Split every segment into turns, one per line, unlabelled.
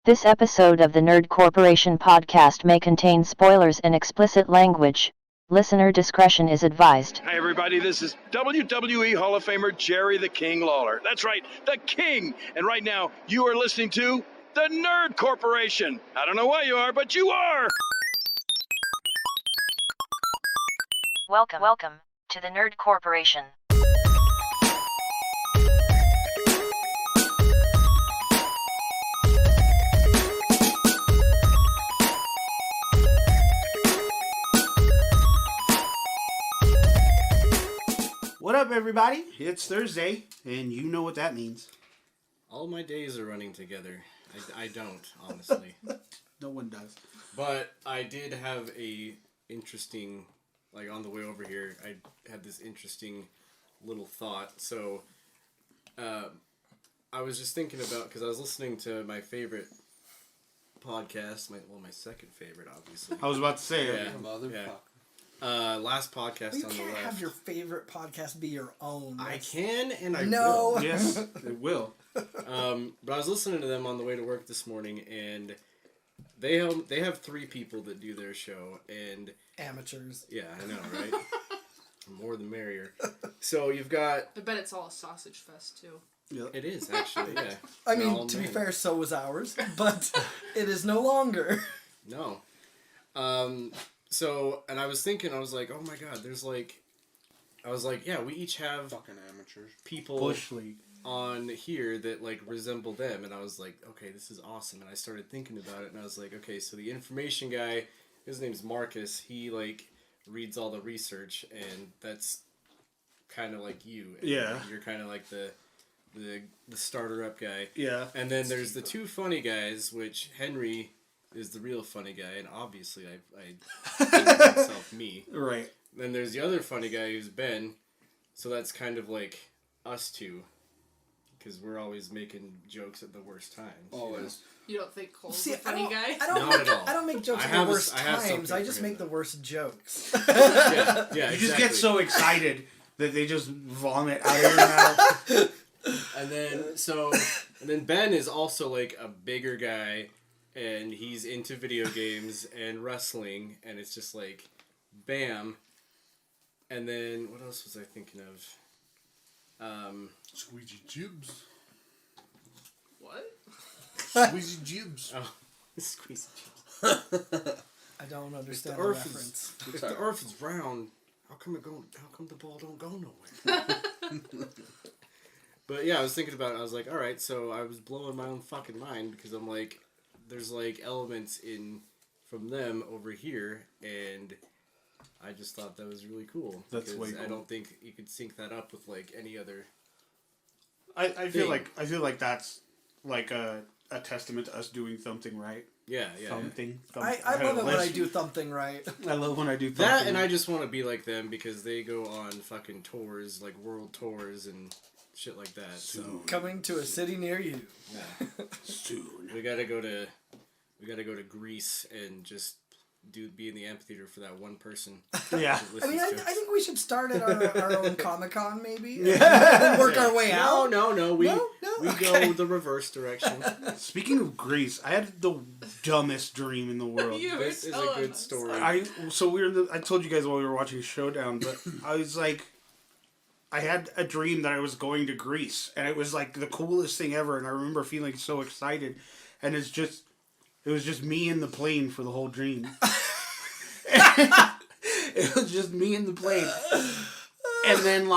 This episode of the Nerd Corporation podcast may contain spoilers and explicit language. Listener discretion is advised.
Hi, everybody. This is WWE Hall of Famer Jerry the King Lawler. That's right, the King. And right now, you are listening to the Nerd Corporation. I don't know why you are, but you are.
Welcome to the Nerd Corporation.
What up, everybody? It's Thursday, and you know what that means.
All my days are running together. I don't, honestly.
No one does.
But I did have a interesting, on the way over here, I had this interesting little thought. So, I was just thinking about, because I was listening to my favorite podcast, my second favorite, obviously.
I was about to say
Yeah,
it.
yeah. Last podcast
You
on the
can't
left.
have your favorite podcast be your own.
I can and I
No.
will.
Yes, it will.
But I was listening to them on the way to work this morning, and they have three people that do their show, and
Amateurs.
yeah, I know, right? More the merrier. So you've got
I bet it's all a sausage fest too.
it is actually, yeah.
I mean,
Oh,
to be
man.
fair, so was ours, but it is no longer.
No. So, and I was thinking, I was like, oh my god, yeah, we each have
Fucking amateurs.
people
Bush League.
on here that resemble them, and I was like, okay, this is awesome. And I started thinking about it, and I was like, okay, so the information guy, his name's Marcus, he reads all the research, and that's kind of like you. And
Yeah.
you're kind of like the starter up guy.
Yeah.
And then there's the two funny guys, which Henry is the real funny guy, and obviously I think myself me.
Right.
Then there's the other funny guy who's Ben, so that's kind of like us two, because we're always making jokes at the worst times.
Always.
You don't think Cole's
See,
a funny guy?
Not at all.
I don't make jokes
I
at
have
the
a-
worst
I have
times.
something
I
for
just
him,
make the
though.
worst jokes.
Yeah,
You just
exactly.
get so excited that they just vomit out of your mouth.
And then Ben is also like a bigger guy, and he's into video games and wrestling, and it's just like, bam. And then what else was I thinking of?
Squeegee jibs.
What?
Squeegee jibs.
Oh, squeeze.
I don't understand
the
the
earth is-
reference.
If the Earth is round, how come the ball don't go nowhere? But yeah, I was thinking about it. I was like, all right, so I was blowing my own fucking mind because I'm like, there's elements from them over here, and I just thought that was really cool.
That's way
I
cool.
don't think you could sync that up with any other.
I feel
Thing.
like that's like a testament to us doing something right.
Yeah.
Something.
I love it when I do something right.
I love when I do something.
That, and I just want to be like them because they go on fucking tours, like world tours and shit like that. So
Coming to a city near you.
yeah.
soon.
We gotta go to Greece and just be in the amphitheater for that one person.
Yeah.
that
I mean,
listens to
I
us.
think we should start at our own Comic-Con, maybe.
Yeah.
And work our way out.
No. We
No?
we
Okay.
go the reverse direction.
Speaking of Greece, I had the dumbest dream in the world.
You
This is
were
a
telling
good
us.
story.
I told you guys while we were watching Showdown, but I was like, I had a dream that I was going to Greece, and it was like the coolest thing ever, and I remember feeling so excited, and it was just me in the plane for the whole dream. It was just me in the plane, and then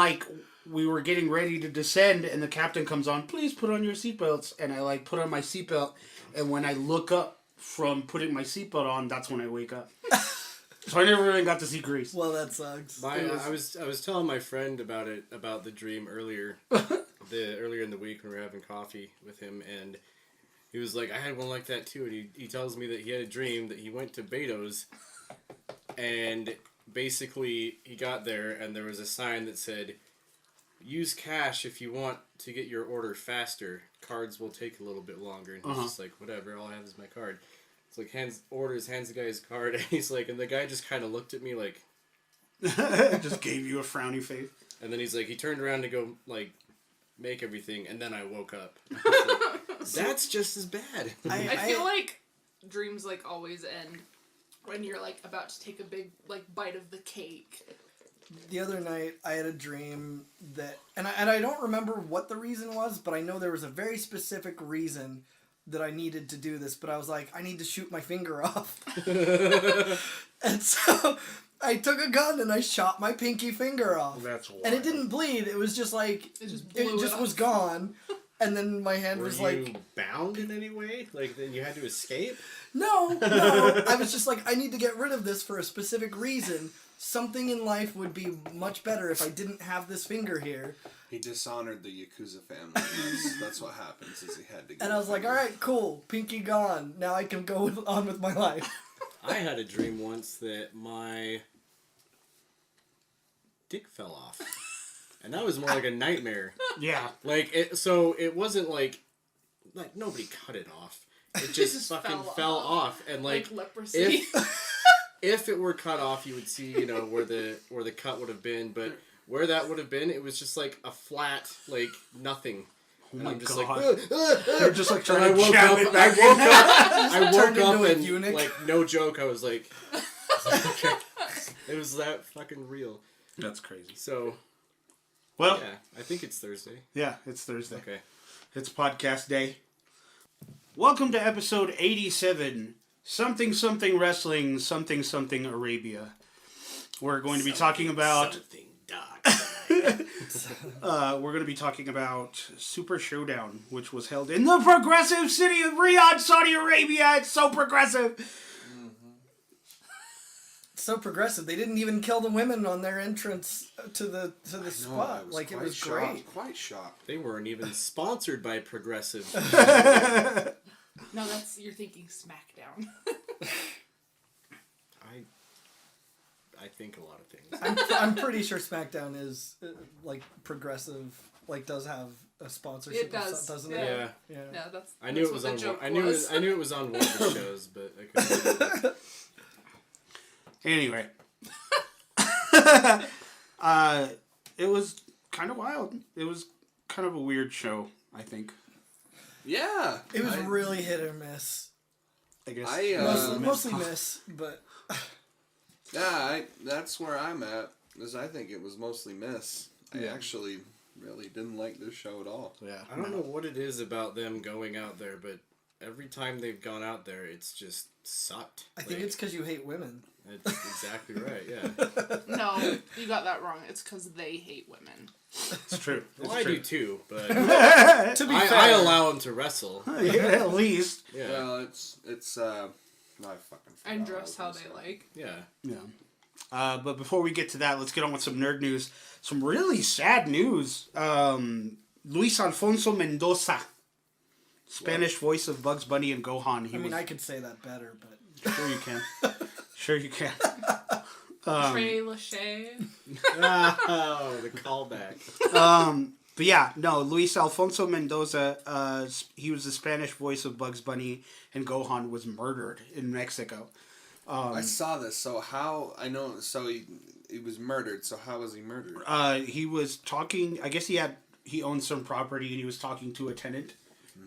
we were getting ready to descend, and the captain comes on, please put on your seatbelts, and I put on my seatbelt, and when I look up from putting my seatbelt on, that's when I wake up. So I never really got to see Greece.
Well, that sucks.
I was telling my friend about the dream earlier in the week when we were having coffee with him, and he was like, I had one like that too, and he tells me that he had a dream that he went to Beto's, and basically he got there and there was a sign that said, use cash if you want to get your order faster. Cards will take a little bit longer. And he's just like, whatever, all I have is my card. It's like, hands the guy his card, and he's like, and the guy just kind of looked at me like,
Just gave you a frowny face.
and then he's like, he turned around to go make everything, and then I woke up. That's just as bad.
I feel like dreams like always end when you're like about to take a big like bite of the cake.
The other night, I had a dream that, and I don't remember what the reason was, but I know there was a very specific reason that I needed to do this. But I was like, I need to shoot my finger off, and so I took a gun and I shot my pinky finger off.
That's wild.
And it didn't bleed. It was just like
It just
was gone. And then my hand
Were
was
you
like,
bound in any way? Like, then you had to escape?
no. I was just like, I need to get rid of this for a specific reason. Something in life would be much better if I didn't have this finger here.
He dishonored the Yakuza family. That's what happens. Is he had to.
And I was like, all right, cool, pinky gone. Now I can go on with my life.
I had a dream once that my dick fell off. And that was more like a nightmare.
Yeah.
Like, it wasn't like nobody cut it off. It just fucking fell off. And
Like leprosy.
If it were cut off, you would see, where the cut would have been, but where that would have been, it was just like a flat, like nothing.
Oh
And
my
I'm just
God.
like,
You're just like
and
trying to jam it back in.
I woke
Turned
up
into a
and
eunuch.
like no joke, I was like, okay. It was that fucking real.
That's crazy.
So
Well,
yeah, I think it's Thursday.
yeah, it's Thursday.
Okay.
It's podcast day. Welcome to episode 87. Something wrestling, something Arabia. We're going to be talking about
Something dark.
we're going to be talking about Super Showdown, which was held in the progressive city of Riyadh, Saudi Arabia. It's so progressive.
So progressive. They didn't even kill the women on their entrance to the spot. Like, it was great.
Quite shocked.
They weren't even sponsored by Progressive.
No, you're thinking SmackDown.
I think a lot of things.
I'm pretty sure SmackDown is like progressive. Like, does have a sponsorship.
It does,
doesn't
yeah.
it? Yeah.
No, that's.
I knew it was on. I knew it was on one of the shows, but I couldn't remember.
Anyway. It was kind of wild. It was kind of a weird show, I think.
Yeah.
It was really hit or miss.
I guess.
Mostly miss, but
Yeah, that's where I'm at. Is I think it was mostly miss. I actually really didn't like this show at all.
Yeah.
I don't know what it is about them going out there, but every time they've gone out there, it's just sucked.
I think it's because you hate women.
That's exactly right. Yeah.
No, you got that wrong. It's because they hate women.
It's true.
Well, I do too, but
To be fair,
I allow them to wrestle.
Yeah, at least.
Yeah.
Well, it's I fucking forgot
And dress
what I
how
was
they
gonna say.
like.
Yeah.
Yeah. But before we get to that, let's get on with some nerd news. Some really sad news. Luis Alfonso Mendoza, Spanish voice of Bugs Bunny and Gohan.
I could say that better, but
Sure you can. Sure you can.
Trey Lachey.
Oh, the callback.
But yeah, no, Luis Alfonso Mendoza, he was the Spanish voice of Bugs Bunny and Gohan, was murdered in Mexico.
I saw this. So how I know? So he was murdered. So how was he murdered?
He was talking. I guess he owned some property and he was talking to a tenant,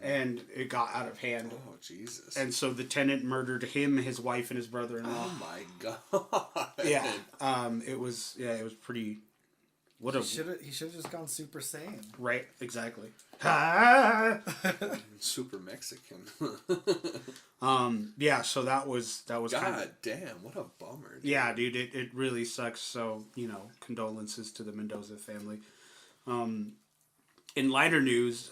and it got out of hand.
Oh Jesus!
And so the tenant murdered him, his wife, and his brother-in-law.
Oh my God!
Yeah. It was pretty.
he should have just gone Super Saiyan.
Right. Exactly.
Super Mexican.
Yeah. So that was
God damn! What a bummer. Dude.
Yeah, dude, it really sucks. So, condolences to the Mendoza family. In lighter news,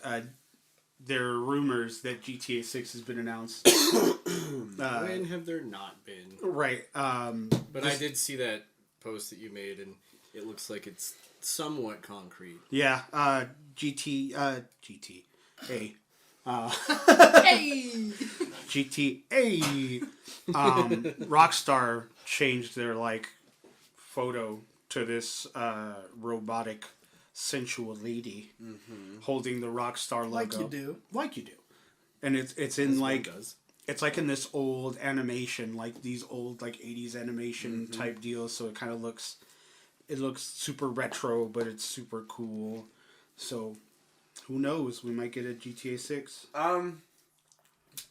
there are rumors that GTA 6 has been announced.
When have there not been?
Right.
But I did see that post that you made, and it looks like it's somewhat concrete.
Yeah. GTA.
Hey!
GTA. Rockstar changed their photo to this robotic sensual lady holding the Rockstar logo. Like you do. And it's in it's like in this old animation, like these old 80s animation type deals, so it kind of looks super retro, but it's super cool. So Who knows? We might get a GTA 6.
I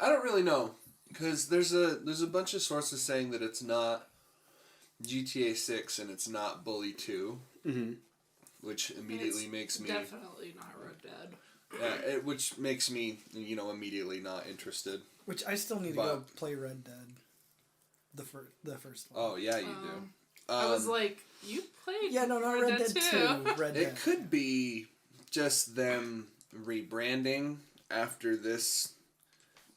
don't really know, because there's a bunch of sources saying that it's not GTA 6 and it's not Bully 2, which immediately makes me
definitely not Red Dead.
yeah, which makes me immediately not interested.
Which I still need to go play Red Dead. The first one.
Oh yeah, you do.
I was like, you played?
Yeah, no, not Red Dead 2. Red Dead.
It could be just them rebranding after this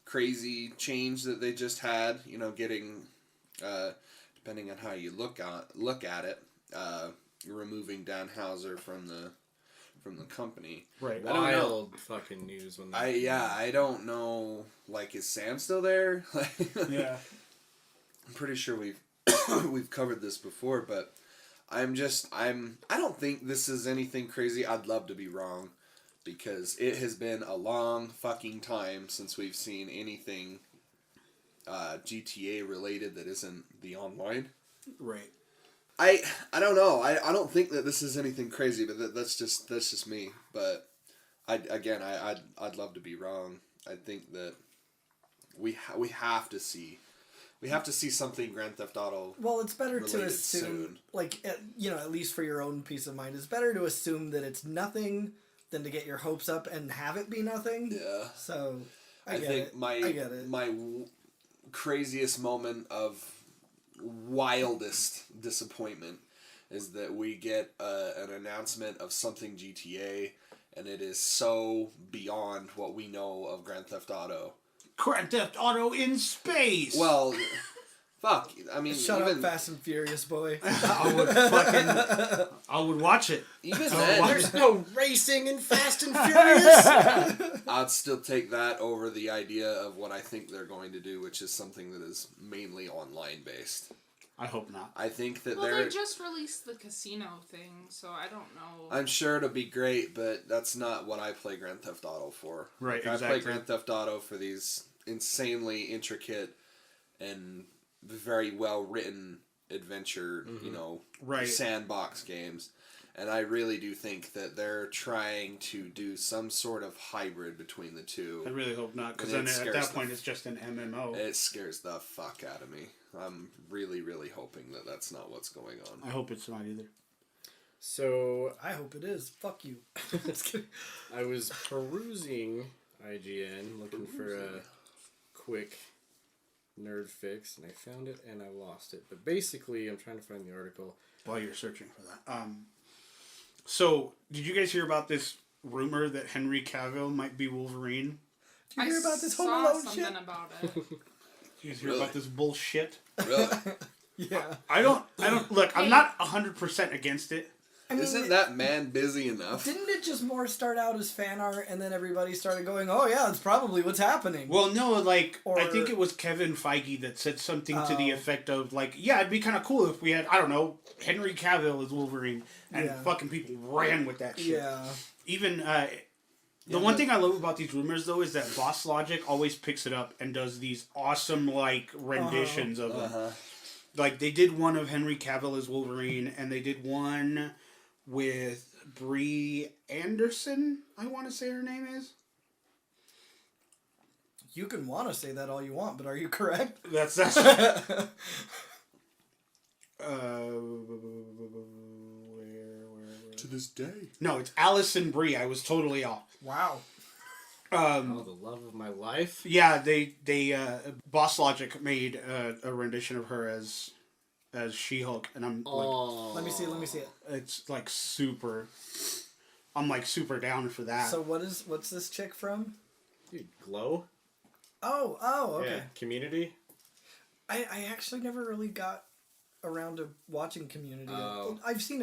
crazy change that they just had. Getting, depending on how you look at it, removing Dan Houser from the company.
Right.
Wild fucking news when that
I don't know. Like, is Sam still there?
Yeah.
I'm pretty sure we've covered this before, but I don't think this is anything crazy. I'd love to be wrong, because it has been a long fucking time since we've seen anything GTA related that isn't the online.
Right.
I don't know. I don't think that this is anything crazy, but that's just me. But I'd love to be wrong. I think that we have to see something Grand Theft Auto.
Well, it's better to
related
assume,
soon.
like, at least for your own peace of mind, it's better to assume that it's nothing than to get your hopes up and have it be nothing.
Yeah.
So, I get
think
it.
my
I get it.
my craziest moment of wildest disappointment is that we get an announcement of something GTA, and it is so beyond what we know of Grand Theft Auto.
Grand Theft Auto in space!
Well, fuck. I mean,
Shut up, Fast and Furious, boy.
I would watch it.
even then,
There's no racing in Fast and Furious.
I'd still take that over the idea of what I think they're going to do, which is something that is mainly online based.
I hope not.
I think that
They just released the casino thing, so I don't know.
I'm sure it'll be great, but that's not what I play Grand Theft Auto for.
Right,
I
exactly.
play Grand Theft Auto for these insanely intricate and very well written adventure,
Right.
sandbox games. And I really do think that they're trying to do some sort of hybrid between the two.
I really hope not, because
And
then
it
at
scares
that point it's just an MMO.
It scares the fuck out of me. I'm really, really hoping that that's not what's going on.
I hope it's not either.
So
I hope it is. Fuck you.
I was perusing IGN looking for a quick nerd fix, and I found it and I lost it. But basically, I'm trying to find the article.
While you're searching for that. So, did you guys hear about this rumor that Henry Cavill might be Wolverine?
Did you hear about this Home
saw
Alone
something
shit?
about it.
Did you guys hear about this bullshit?
Really?
Yeah.
I don't, look, I'm not 100% against it.
I mean,
Isn't that man busy enough?
Didn't it just more start out as fan art, and then everybody started going, "Oh yeah, that's probably what's happening."
Well, no, like,
Or-
I think it was Kevin Feige that said something to the
Oh.
effect of, like, yeah, it'd be kind of cool if we had, I don't know, Henry Cavill as Wolverine, and
Yeah.
fucking people ran with that shit.
Yeah.
Even, the one thing I love about these rumors, though, is that Boss Logic always picks it up and does these awesome, like, renditions of them. Like, they did one of Henry Cavill as Wolverine, and they did one with Brie Anderson, I want to say her name is.
You can want to say that all you want, but are you correct?
That's where?
To this day.
No, it's Allison Brie. I was totally off.
Wow.
Oh, the love of my life.
Yeah, they Boss Logic made a rendition of her as She-Hulk, and I'm like,
Oh.
Let me see it.
it's like super. I'm like super down for that.
So what's this chick from?
Dude, Glow?
Oh, okay.
Yeah, Community?
I actually never really got around to watching Community.
Oh.
I've seen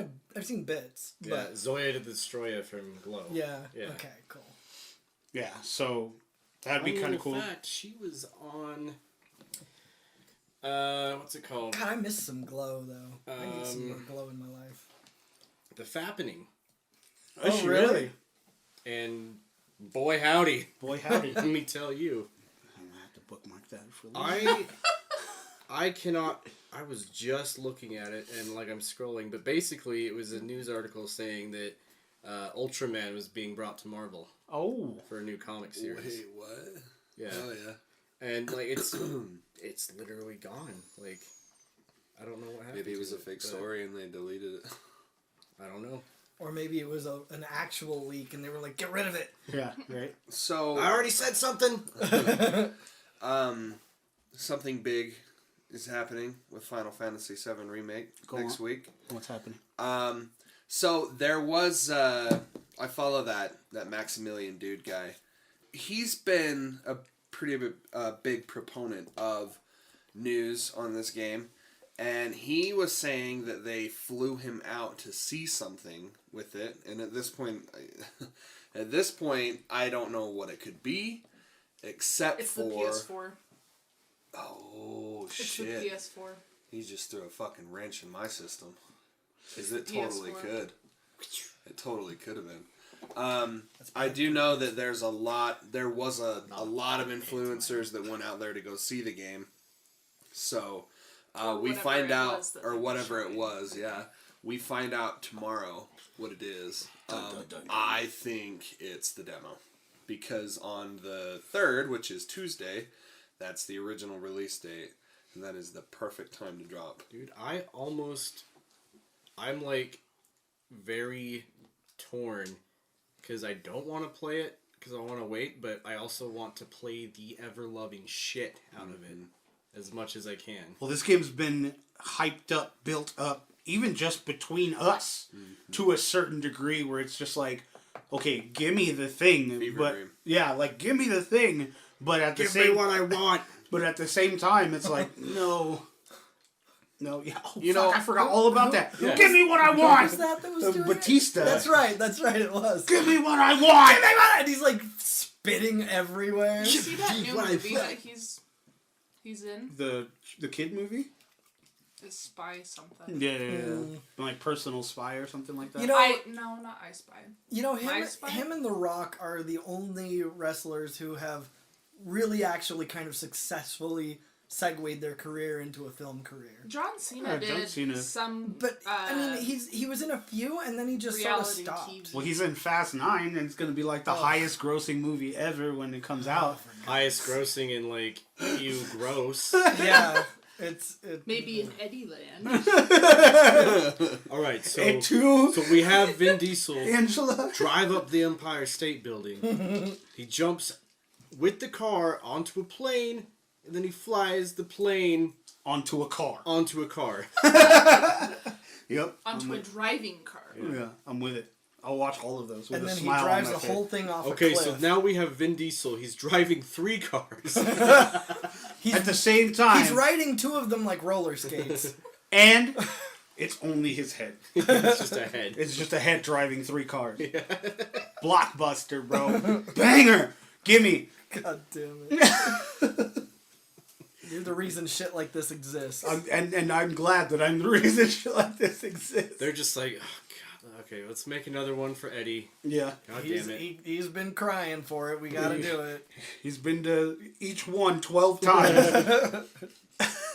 bits,
Yeah,
but
Zoya the Destroyer from Glow.
yeah.
Yeah.
Okay, cool.
Yeah, so that'd be kind of cool.
In fact, she was on... what's it called?
God, I miss some Glow though. I need some more Glow in my life.
The Fappening.
Oh,
Oh,
really?
really?
And boy howdy.
Boy, howdy.
Let me tell you.
I'm gonna have to bookmark that for later.
I cannot... I was just looking at it, and like I'm scrolling, but basically it was a news article saying that Ultraman was being brought to Marvel
Oh.
for a new comic series.
Wait, what?
Yeah.
Oh yeah.
And like it's literally gone. Like I don't know what happened.
Maybe it was
to
a fake
but
story and they deleted it.
I don't know.
Or maybe it was an actual leak and they were like, get rid of it.
Yeah, right.
So
I already said something.
something big is happening with Final Fantasy VII Remake next week.
What's happening?
So there was I follow that Maximilian dude guy. He's been a pretty big proponent of news on this game, and he was saying that they flew him out to see something with it. And at this point, I don't know what it could be, except
It's
for
the PS4.
Oh
It's
shit!
the PS4.
He just threw a fucking wrench in my system. Because
It's
it
the
totally
PS4.
could. It totally could have been. I do know that there was a lot of influencers that went out there to go see the game. So we
whatever
find
it
out,
was that
or
they were
whatever it
showing.
was, yeah. We find out tomorrow what it is. I think it's the demo. Because on the 3rd, which is Tuesday, that's the original release date. And that is the perfect time to drop.
Dude, I'm like very torn because I don't want to play it because I want to wait, but I also want to play the ever-loving shit out of it as much as I can.
Well, this game's been hyped up, built up, even just between us to a certain degree where it's just like, okay, give me the thing.
Fever
but
dream.
yeah, like give me the thing, but at the same
I want.
but at the same time it's like, no, yeah. Oh,
You
fuck,
know,
I forgot all about that.
Yeah.
Give me what I
Who
want.
was that was doing it?
Batista.
That's right, it was.
Give me what I want.
And he's like spitting everywhere.
You see that new
What I
movie
want.
that he's in?
The kid movie?
Is Spy something?
Yeah. Like Personal Spy or something like that.
You know,
No, not I Spy.
You know,
My Spy?
him and The Rock are the only wrestlers who have really actually kind of successfully segued their career into a film career.
John Cena
Yeah,
did
John Cena.
some.
But I mean, he was in a few, and then he just sort of
reality
stopped.
TV.
Well, he's in Fast 9, and it's going to be like the highest grossing movie ever when it comes out.
Highest grossing in like ew gross.
Yeah, it's
Maybe in Eddie Land.
All right, so
And two,
so we have Vin Diesel
Angela.
drive up the Empire State Building. He jumps with the car onto a plane, and then he flies the plane
Onto a car.
onto a car.
Yep.
Onto a driving car.
Yeah, I'm with it. I'll watch all of those with
and
a
then he
smile
drives
on my
the
face.
whole thing off
Okay,
a cliff.
so now we have Vin Diesel. He's driving 3 cars.
At the same time,
He's riding 2 of them like roller skates.
and it's only his head.
It's just a head.
It's just a head driving 3 cars. Blockbuster, bro. Banger. Gimme.
God damn it. You're the reason shit like this exists.
And I'm glad that I'm the reason shit like this exists.
They're just like, oh, God, okay, let's make another one for Eddie.
Yeah.
God damn it.
He's been crying for it. We gotta do it.
He's been to each one 12 times.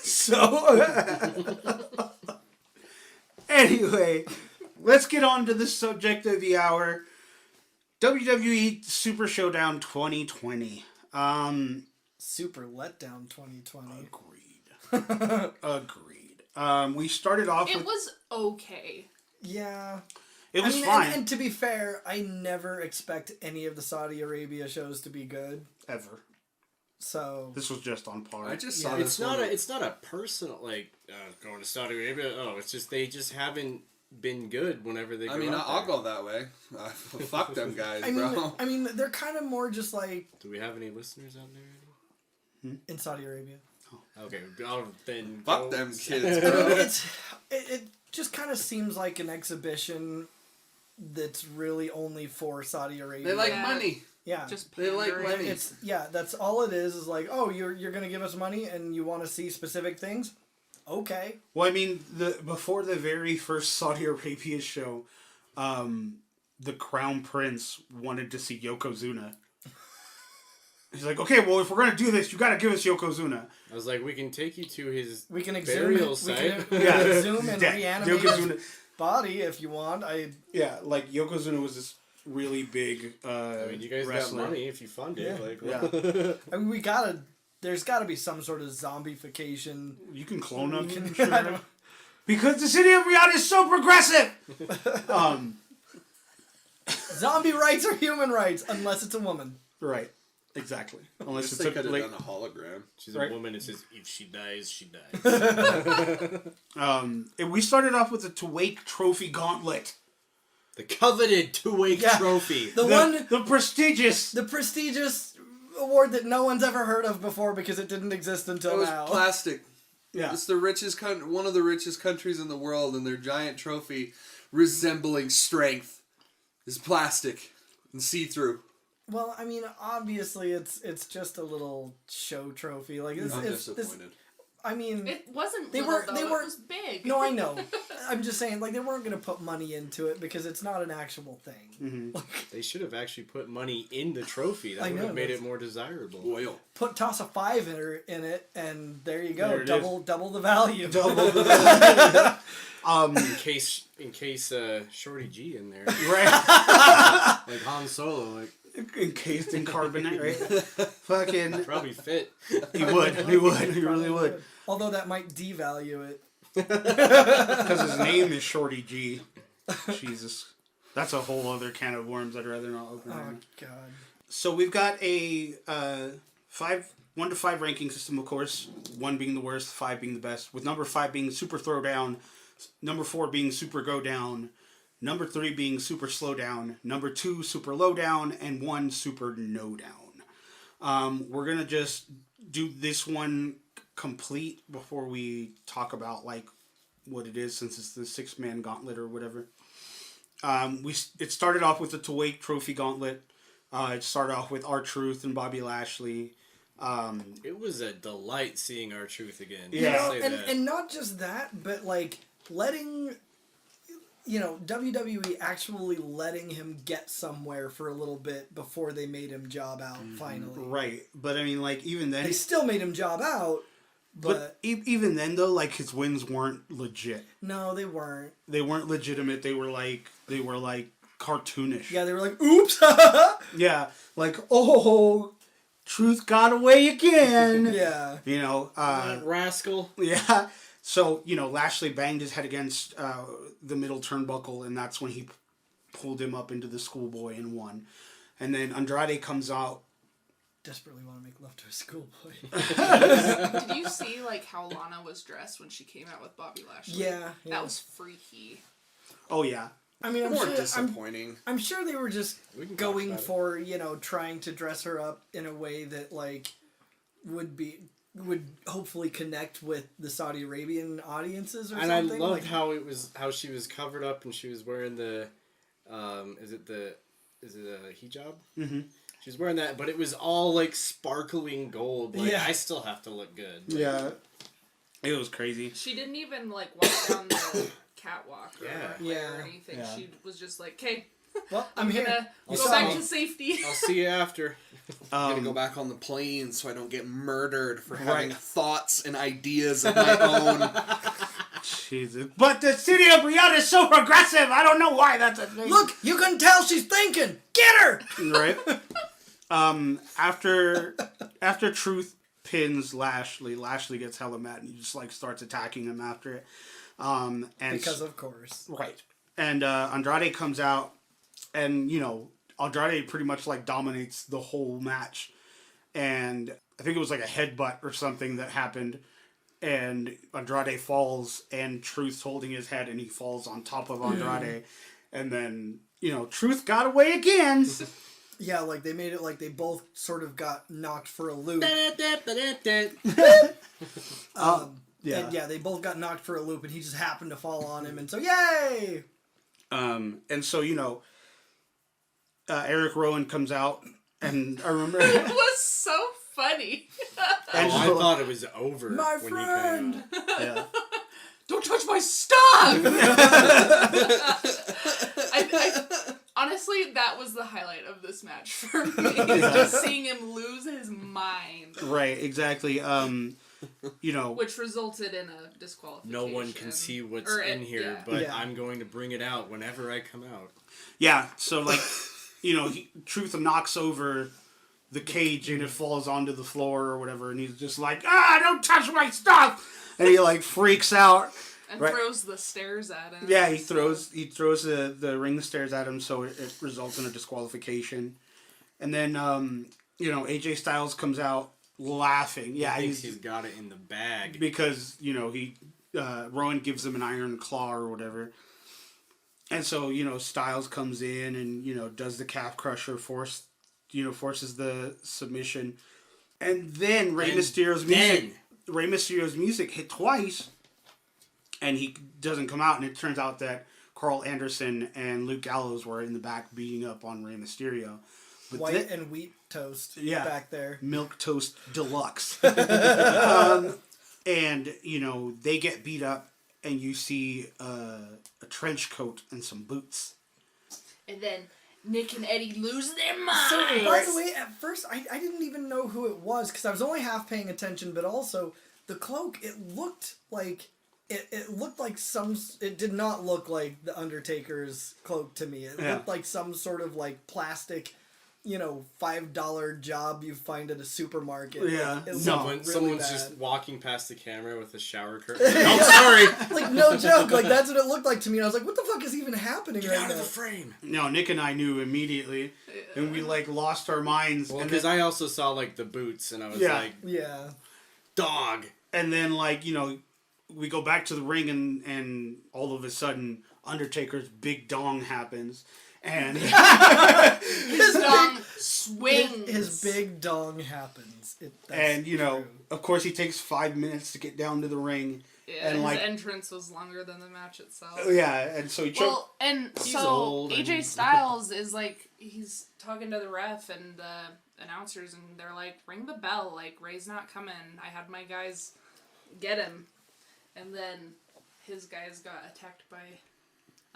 So, anyway, let's get on to the subject of the hour. WWE Super Showdown 2020.
Super letdown 2020.
Agreed. We started off
It
with...
was okay.
Yeah.
It was
I mean,
fine.
And to be fair, I never expect any of the Saudi Arabia shows to be good.
Ever.
So
This was just on par.
I just saw
It's
this
not
one.
a personal like going to Saudi Arabia. Oh, it's just they just haven't been good whenever they go.
I mean,
out
I'll
there.
go that way. Fuck them guys,
I mean,
bro.
I mean, they're kind of more just like
Do we have any listeners out there?
in Saudi Arabia.
Okay, then
Fuck
go-
them kids,
I mean,
bro.
it just kind of seems like an exhibition that's really only for Saudi Arabia.
They like
Yeah.
money.
yeah.
Just
They like
pandering.
money.
It's that's all it is like, oh, you're gonna give us money and you want to see specific things, okay.
Well, I mean, before the very first Saudi Arabia show, the Crown Prince wanted to see Yokozuna. He's like, okay, well, if we're going to do this, you got to give us Yokozuna.
I was like, we can take you to his
We can exhume
burial
it. We
site.
can exhume and
Yeah,
reanimate.
Yokozuna.
body if you want.
Yeah, like Yokozuna was this really big
I mean, you guys
wrestler.
got money if you fund it.
Yeah.
Like,
Yeah.
I mean, there's gotta be some sort of zombification.
You can clone them.
I
Sure.
don't-
Because the city of Riyadh is so progressive!
Zombie rights are human rights, unless it's a woman.
Right. Exactly. Unless
Guess
it's
they
a,
could have
like,
done a hologram.
she's
Right.
a woman. It says, if she dies, she dies.
and we started off with a to wake trophy gauntlet.
The coveted two-week
Yeah.
trophy.
The prestigious.
The prestigious award that no one's ever heard of before because it didn't exist until
It was
now.
plastic.
Yeah.
It's the richest one of the richest countries in the world, and their giant trophy, resembling strength, is plastic and see-through.
Well, I mean, obviously, it's just a little show trophy. Like
I'm
it's
disappointed.
I mean,
It wasn't
They
little,
weren't-
though.
they
It
weren't-
was big.
no, I know. I'm just saying, like they weren't gonna put money into it because it's not an actual thing.
They should have actually put money in the trophy. That
I
would
know,
have made
that's-
it more desirable.
Oil.
Toss a 5 in it, and there you go.
There it
Double the value.
In case Shorty G in there,
Right.
like Han Solo, like
Encased in carbonate, right? Fucking.
probably fit.
He would. He would. He really would.
Although that might devalue it.
Because his name is Shorty G. Jesus. That's a whole other can of worms I'd rather not open.
Oh
right now.
God.
So we've got a 1 to 5 ranking system, of course. 1 being the worst, 5 being the best. With number 5 being super throwdown, number 4 being super go down, number 3 being super slow down, number 2 super low down, and 1 super no down. We're gonna just do this one complete before we talk about like what it is, since it's the 6-man gauntlet or whatever. It started off with the To Wake Trophy Gauntlet. It started off with R-Truth and Bobby Lashley.
It was a delight seeing R-Truth again.
Yeah.
I'll say that.
And not just that, but like letting WWE actually letting him get somewhere for a little bit before they made him job out finally.
Right, but I mean, like, even then...
They still made him job out, but
even then, though, like, his wins weren't legit.
no, they weren't.
They weren't legitimate. They were cartoonish.
Yeah, they were like, oops!
Yeah, like, oh, Truth got away again!
Yeah.
You know,
That rascal.
yeah. So, Lashley banged his head against the middle turnbuckle, and that's when he pulled him up into the schoolboy and won. And then Andrade comes out.
Desperately want to make love to a schoolboy.
Did you see like how Lana was dressed when she came out with Bobby Lashley?
Yeah.
That was freaky.
Oh, yeah.
I mean,
More disappointing.
I'm sure they were just
We can talk
going
about it.
for, trying to dress her up in a way that, like, would hopefully connect with the Saudi Arabian audiences or
And
something.
I loved
like,
how she was covered up and she was wearing the, is it a hijab?
Mm-hmm.
She was wearing that, but it was all like sparkling gold. Like,
Yeah.
I still have to look good. Like,
Yeah. It was crazy.
She didn't even like walk down the catwalk or,
Yeah.
or anything.
Yeah.
She was just like, "Okay,
well, I'm
I'm
here.
gonna
You
go
saw
back
me.
to safety."
I'll see you after.
I'm gonna go back on the plane so I don't get murdered for having
Right.
thoughts and ideas of my own.
Jesus. But the city of Riyadh is so progressive. I don't know why that's a thing.
Look, you can tell she's thinking. Get her!
Right? After Truth pins Lashley gets hella mad and he just like starts attacking him after it. And
Because of course.
right. And Andrade comes out and Andrade pretty much like dominates the whole match. And I think it was like a headbutt or something that happened. And Andrade falls and Truth's holding his head and he falls on top of Andrade. And then, Truth got away again.
Yeah, like they made it like they both sort of got knocked for a loop.
Yeah.
And yeah, they both got knocked for a loop and he just happened to fall on him and so yay!
And so, Eric Rowan comes out and I remember
It was so funny.
I thought it was over.
My
when
friend!
He came out.
yeah.
Don't touch my stuff! Honestly, that was the highlight of this match for me. Just seeing him lose his mind.
Right, exactly.
Which resulted in a disqualification.
No one can see what's in here, but I'm going to bring it out whenever I come out.
Yeah, so like, Truth knocks over the cage and it falls onto the floor or whatever, and he's just like, don't touch my stuff! And he like freaks out.
And throws the stairs at him.
Yeah, he throws the ring stairs at him, so it results in a disqualification. And then, AJ Styles comes out laughing. Yeah,
he's got it in the bag.
Because, Rowan gives him an iron claw or whatever. And so, Styles comes in and, does the calf crusher, forces the submission. And then Rey Mysterio's music hit twice. And he doesn't come out, and it turns out that Carl Anderson and Luke Gallows were in the back beating up on Rey Mysterio. But
White and wheat toast back there.
Milk toast deluxe. And, they get beat up, and you see a trench coat and some boots.
And then Nick and Eddie lose their minds.
So, by the way, at first, I didn't even know who it was, because I was only half paying attention, but also, the cloak, it looked like... It looked like it did not look like the Undertaker's cloak to me. It looked like some sort of like plastic, $5 job you find at a supermarket.
Yeah.
Someone's just walking past the camera with a shower curtain. Oh, sorry.
Like, no joke. Like, that's what it looked like to me. And I was like, what the fuck is even happening
Get
right
out
now?
of the frame.
No, Nick and I knew immediately. And we like lost our minds.
Well, because I also saw like the boots and I was like, dog.
And then like, we go back to the ring and all of a sudden Undertaker's big dong happens and
his dong swings.
His big dong happens.
Of course he takes 5 minutes to get down to the ring.
Yeah, and his entrance was longer than the match itself.
Yeah, and so he choked.
Well, and so AJ Styles is like, he's talking to the ref and the announcers, and they're like, ring the bell, like, Ray's not coming. I had my guys get him. And then his guys got attacked by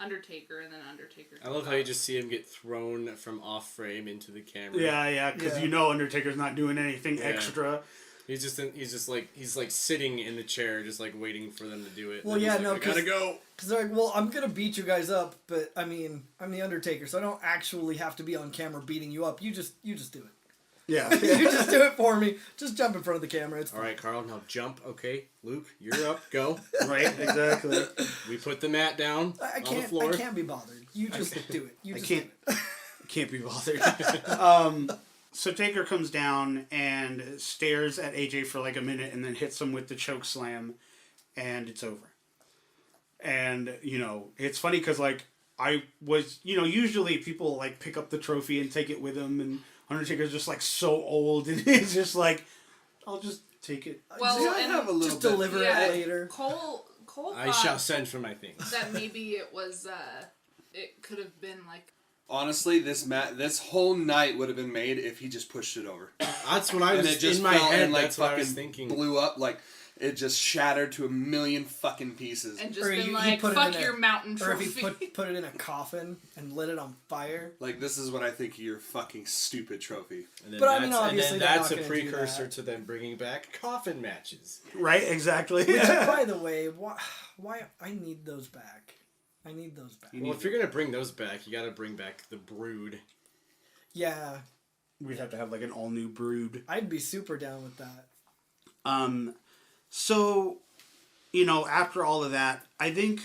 Undertaker, and then Undertaker.
I love how you just see him get thrown from off frame into the camera.
Yeah, because Undertaker's not doing anything extra.
He's like sitting in the chair, just like waiting for them to do it.
Well, yeah,
I gotta go.
Because they're like, well, I'm gonna beat you guys up, but I mean, I'm the Undertaker, so I don't actually have to be on camera beating you up. You just do it.
Yeah.
You just do it for me. Just jump in front of the camera. It's
all right, Carl. Now jump. Okay, Luke, you're up. Go.
Right. Exactly.
We put the mat down on the floor.
I can't be bothered. You just do it.
I can't be bothered. So Taker comes down and stares at AJ for like a minute, and then hits him with the choke slam, and it's over. And it's funny because like I was, usually people like pick up the trophy and take it with them, and Undertaker's just like so old, and he's just like, I'll just take it.
Well, and
have a little just deliver it later.
Cole
I shall send for my things.
That maybe it was, it could have been like.
Honestly, this whole night would have been made if he just pushed it over.
That's what I was
and it just
in my head.
And like
that's what
fucking
I was thinking.
Blew up like. It just shattered to a million fucking pieces.
And just been like, fuck your mountain trophy.
Or if he put it in a coffin and lit it on fire.
Like, this is what I think of your fucking stupid trophy.
But I mean, obviously
that's a precursor to them bringing back coffin matches.
Right, exactly.
Which, by the way, why I need those back.
Well, if you're going to bring those back, you got to bring back the Brood.
Yeah.
We'd have to have like an all-new Brood.
I'd be super down with that.
So, after all of that, I think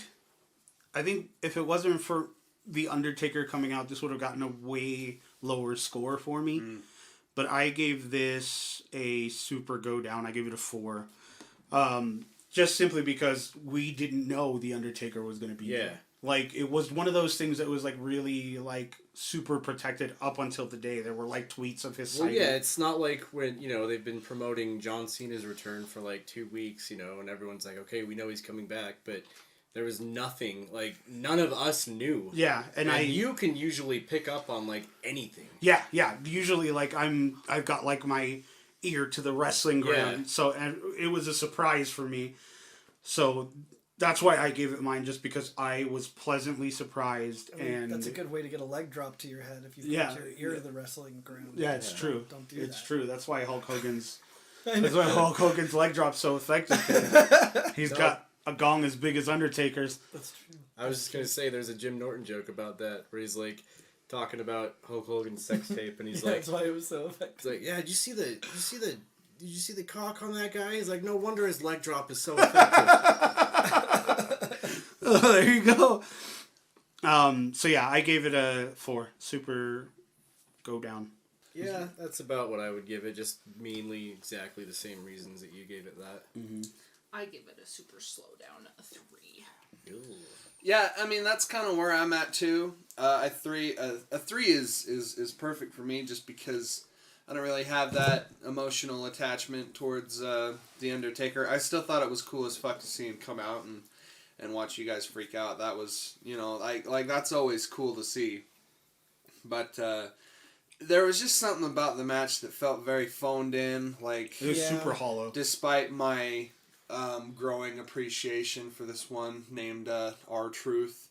if it wasn't for the Undertaker coming out, this would have gotten a way lower score for me. But I gave this a super go down. I gave it a 4. Just simply because we didn't know the Undertaker was going to be there. Like, it was one of those things that was, like, really, like, super protected up until the day. There were, like, tweets of his sighting.
Well, yeah, it's not like when, they've been promoting John Cena's return for, like, 2 weeks, and everyone's like, okay, we know he's coming back, but there was nothing. Like, none of us knew.
Yeah, and
you can usually pick up on, like, anything.
Yeah. Usually, like, I've got, like, my ear to the wrestling ground.
Yeah.
So, and it was a surprise for me. So that's why I gave it mine, just because I was pleasantly surprised. And
that's a good way to get a leg drop to your head if you put your ear to the wrestling ground.
Yeah, it's true.
Don't do that.
It's true. That's why Hulk Hogan's That's why Hulk Hogan's leg drop's so effective. He's got a gong as big as Undertaker's.
That's true.
I was just gonna say, there's a Jim Norton joke about that where he's like talking about Hulk Hogan's sex tape, and he's like,
That's why it was so effective.
he's like, yeah, did you see the cock on that guy? He's like, no wonder his leg drop is so effective.
Oh, there you go. So yeah, I gave it a 4. Super go down.
Yeah, that's about what I would give it. Just mainly exactly the same reasons that you gave it that.
Mm-hmm.
I give it a super slow down, a 3.
Ew.
Yeah, I mean that's kind of where I'm at too. A 3 is perfect for me just because I don't really have that emotional attachment towards the Undertaker. I still thought it was cool as fuck to see him come out and watch you guys freak out. That was, like that's always cool to see. But there was just something about the match that felt very phoned in. Like
It was super hollow.
despite my growing appreciation for this one named R-Truth.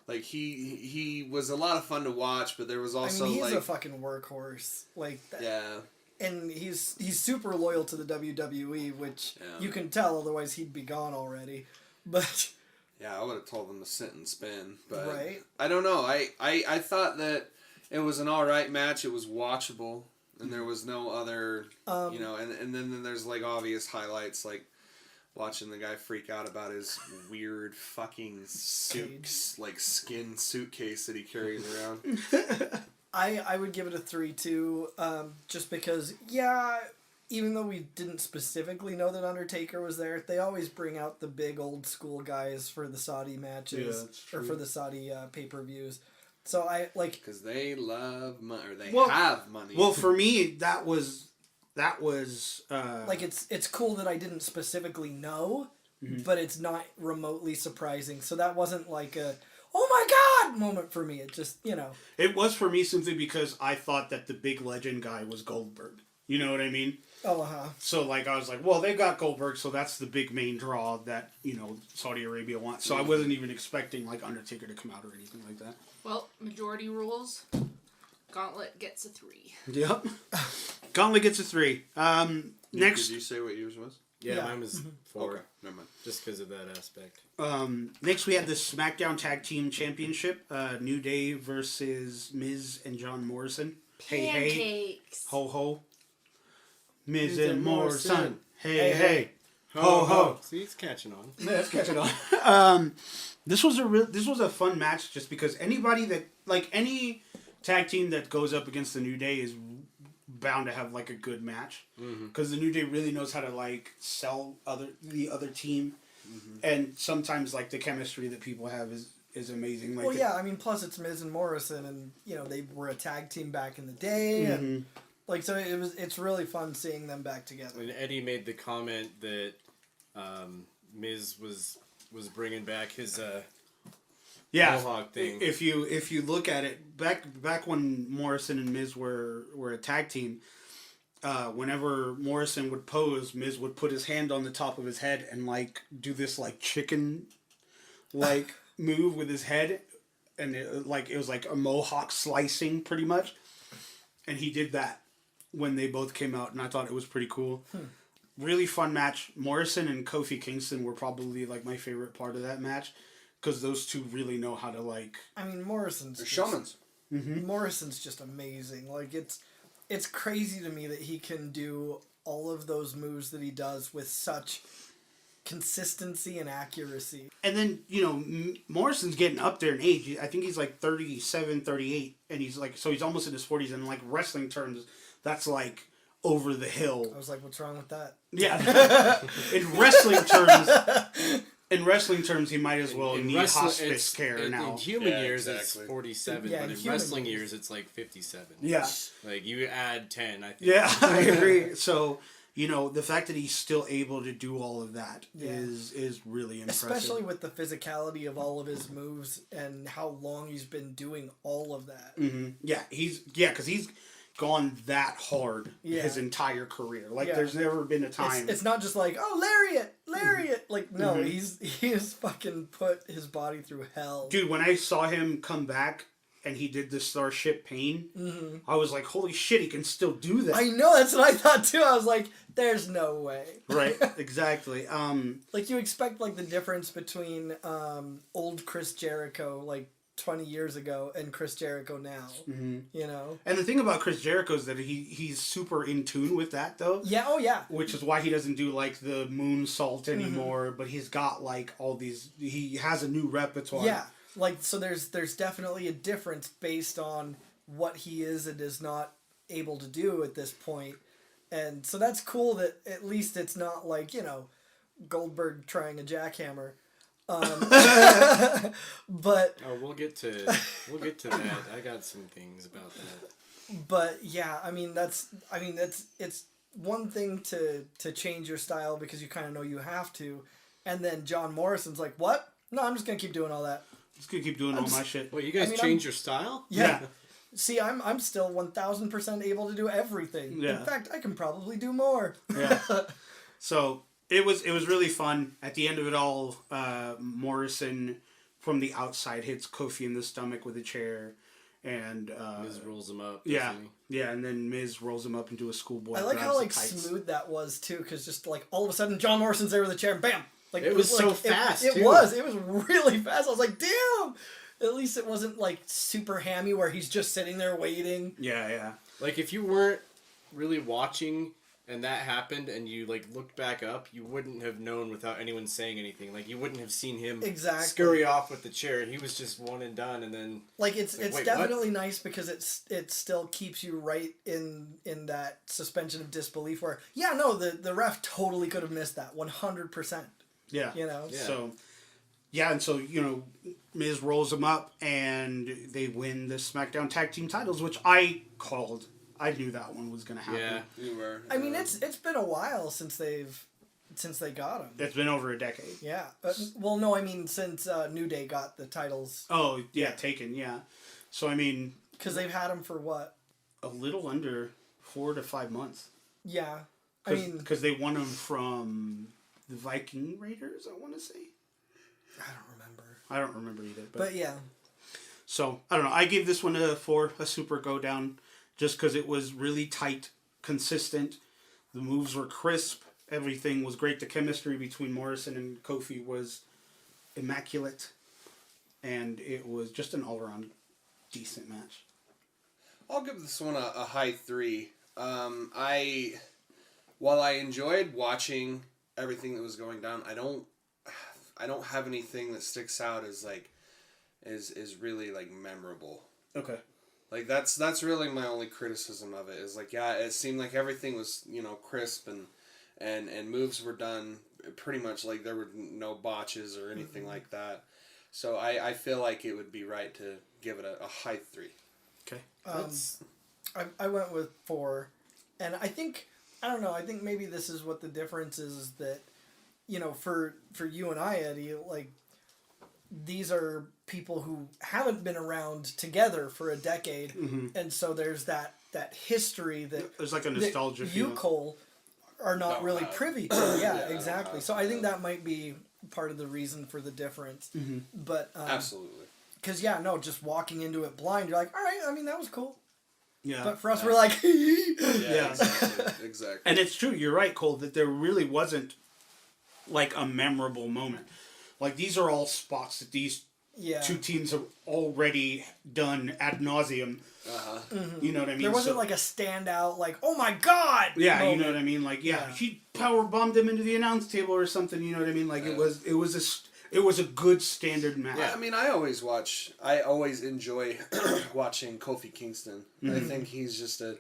Like he was a lot of fun to watch, but there was also
he's a fucking workhorse. Like that.
yeah.
And he's super loyal to the WWE, which you can tell, otherwise he'd be gone already. But
Yeah, I would have told them to sit and spin, but
right?
I don't know. I thought that it was an alright match. It was watchable, and there was no other, and then there's like obvious highlights like watching the guy freak out about his weird fucking skin suitcase that he carries around.
I would give it a 3 too, just because even though we didn't specifically know that Undertaker was there, they always bring out the big old school guys for the Saudi matches or for the Saudi pay-per-views. So I like
because they love money, or they have money.
Well, for me, that was
like it's cool that I didn't specifically know, but it's not remotely surprising. So that wasn't like a oh my god moment for me. It just
It was for me simply because I thought that the big legend guy was Goldberg. You know what I mean?
Oh,
So like I was like, well, they've got Goldberg, so that's the big main draw that Saudi Arabia wants. So I wasn't even expecting like Undertaker to come out or anything like that.
Well, majority rules. Gauntlet gets a 3.
Yep. Gauntlet gets a 3. Next.
Did you say what yours was?
Yeah, mine was 4.
Okay, never mind.
Just because of that aspect.
Next, we had the SmackDown Tag Team Championship. New Day versus Miz and John Morrison. Hey, hey.
Pancakes.
Ho, ho. Miz and Morrison. Hey, hey. Ho, ho.
See, it's catching on.
Yeah, it's catching on. This was a fun match just because anybody that, like, any tag team that goes up against the New Day is bound to have like a good match because the New Day really knows how to like sell the other team, and sometimes like the chemistry that people have is amazing. Like
plus it's Miz and Morrison, and they were a tag team back in the day, and like so it's really fun seeing them back together.
When Eddie made the comment that Miz was bringing back his Mohawk thing.
If you look at it back when Morrison and Miz were a tag team, whenever Morrison would pose, Miz would put his hand on the top of his head and like do this like chicken like move with his head, and it was like a Mohawk slicing pretty much, and he did that when they both came out, and I thought it was pretty cool. Really fun match. Morrison and Kofi Kingston were probably like my favorite part of that match. Because those two really know how to like.
I mean, Morrison's
showmans.
Morrison's just amazing. Like it's crazy to me that he can do all of those moves that he does with such consistency and accuracy.
And then Morrison's getting up there in age. I think he's like 37, 38, and he's almost in his 40s. And like wrestling terms, that's like over the hill.
I was like, what's wrong with that?
Yeah. In wrestling terms, he might as well need hospice care now.
In human years, it's 47, but in wrestling years, it's like 57.
Yeah.
Like, you add 10, I think.
Yeah, I agree. So, the fact that he's still able to do all of that is really impressive.
Especially with the physicality of all of his moves and how long he's been doing all of that.
Mm-hmm. Yeah, because he's gone that hard his entire career. Like, there's never been a time.
It's not just like, oh, lariat. Like, no, he has fucking put his body through hell.
Dude, when I saw him come back and he did the Starship Pain, I was like, holy shit, he can still do that.
I know, that's what I thought too. I was like, there's no way.
Right, exactly.
Like, you expect, like, the difference between old Chris Jericho, like, 20 years ago and Chris Jericho now, you know?
And the thing about Chris Jericho is that he's super in tune with that, though.
Yeah, oh yeah.
Which is why he doesn't do, like, the moonsault anymore, but he's got, like, all these... He has a new repertoire.
Yeah, like, so there's definitely a difference based on what he is and is not able to do at this point. And so that's cool that at least it's not like, you know, Goldberg trying a jackhammer. But
we'll get to that. I got some things about that.
But yeah, it's one thing to change your style because you kind of know you have to, and then John Morrison's like, what? No, I'm just gonna keep doing all that.
Just gonna keep doing all my shit.
Well, you guys change your style?
Yeah. See, I'm still 1,000% able to do everything.
Yeah.
In fact, I can probably do more.
Yeah. So it was really fun. At the end of it all, Morrison from the outside hits Kofi in the stomach with a chair, and
Miz rolls him up.
Yeah, yeah, and then Miz rolls him up into a schoolboy.
I like how like smooth that was too, because just like all of a sudden John Morrison's there with a chair, and bam! Like
it was so
like,
fast.
It was really fast. I was like, damn. At least it wasn't like super hammy where he's just sitting there waiting.
Yeah, yeah.
Like if you weren't really watching and that happened and you like looked back up, you wouldn't have known without anyone saying anything. Like you wouldn't have seen him scurry off with the chair. He was just one and done, and then
like it's definitely nice because it still keeps you right in that suspension of disbelief where the ref totally could have missed that 100%.
Yeah.
You know.
Yeah. So yeah, and so Miz rolls him up and they win the SmackDown Tag Team titles, which I called. I knew that one was going to happen.
Yeah,
you were.
I mean, it's been a while since they got him.
It's been over a decade.
Yeah. Well, no, I mean since New Day got the titles.
Oh yeah, Taken. Yeah. So I mean,
because they've had him for what?
A little under 4 to 5 months.
Yeah. I mean,
because they won them from the Viking Raiders, I want to say. I don't remember either.
But yeah.
So, I don't know. I gave this one a 4, a super go down, just because it was really tight, consistent. The moves were crisp. Everything was great. The chemistry between Morrison and Kofi was immaculate. And it was just an all-around decent match.
I'll give this one a high 3. While I enjoyed watching everything that was going down, I don't have anything that sticks out as like is really like memorable.
Okay.
Like that's really my only criticism of it is like it seemed like everything was crisp and moves were done pretty much like there were no botches or anything like that. So I feel like it would be right to give it a high 3.
Okay.
I went with 4, and I think maybe this is what the difference is that, for you and I, Eddie, like, these are people who haven't been around together for a decade, and so there's that history that
there's like a nostalgia.
You, Cole, are not really privy to. Yeah, exactly. So I think that might be part of the reason for the difference. But
absolutely,
because just walking into it blind, you're like, all right. I mean, that was cool.
Yeah.
But for us, we're like,
yeah, exactly.
And it's true. You're right, Cole, that there really wasn't like a memorable moment. Like these are all spots that these two teams have already done ad nauseum. You know what I mean?
There wasn't like a standout, like, oh my god!
Yeah,
moment.
you know what I mean? Like, he power bombed him into the announce table or something, you know what I mean? Like, it was a good standard match.
Yeah, I mean, I always enjoy watching Kofi Kingston. I think he's just a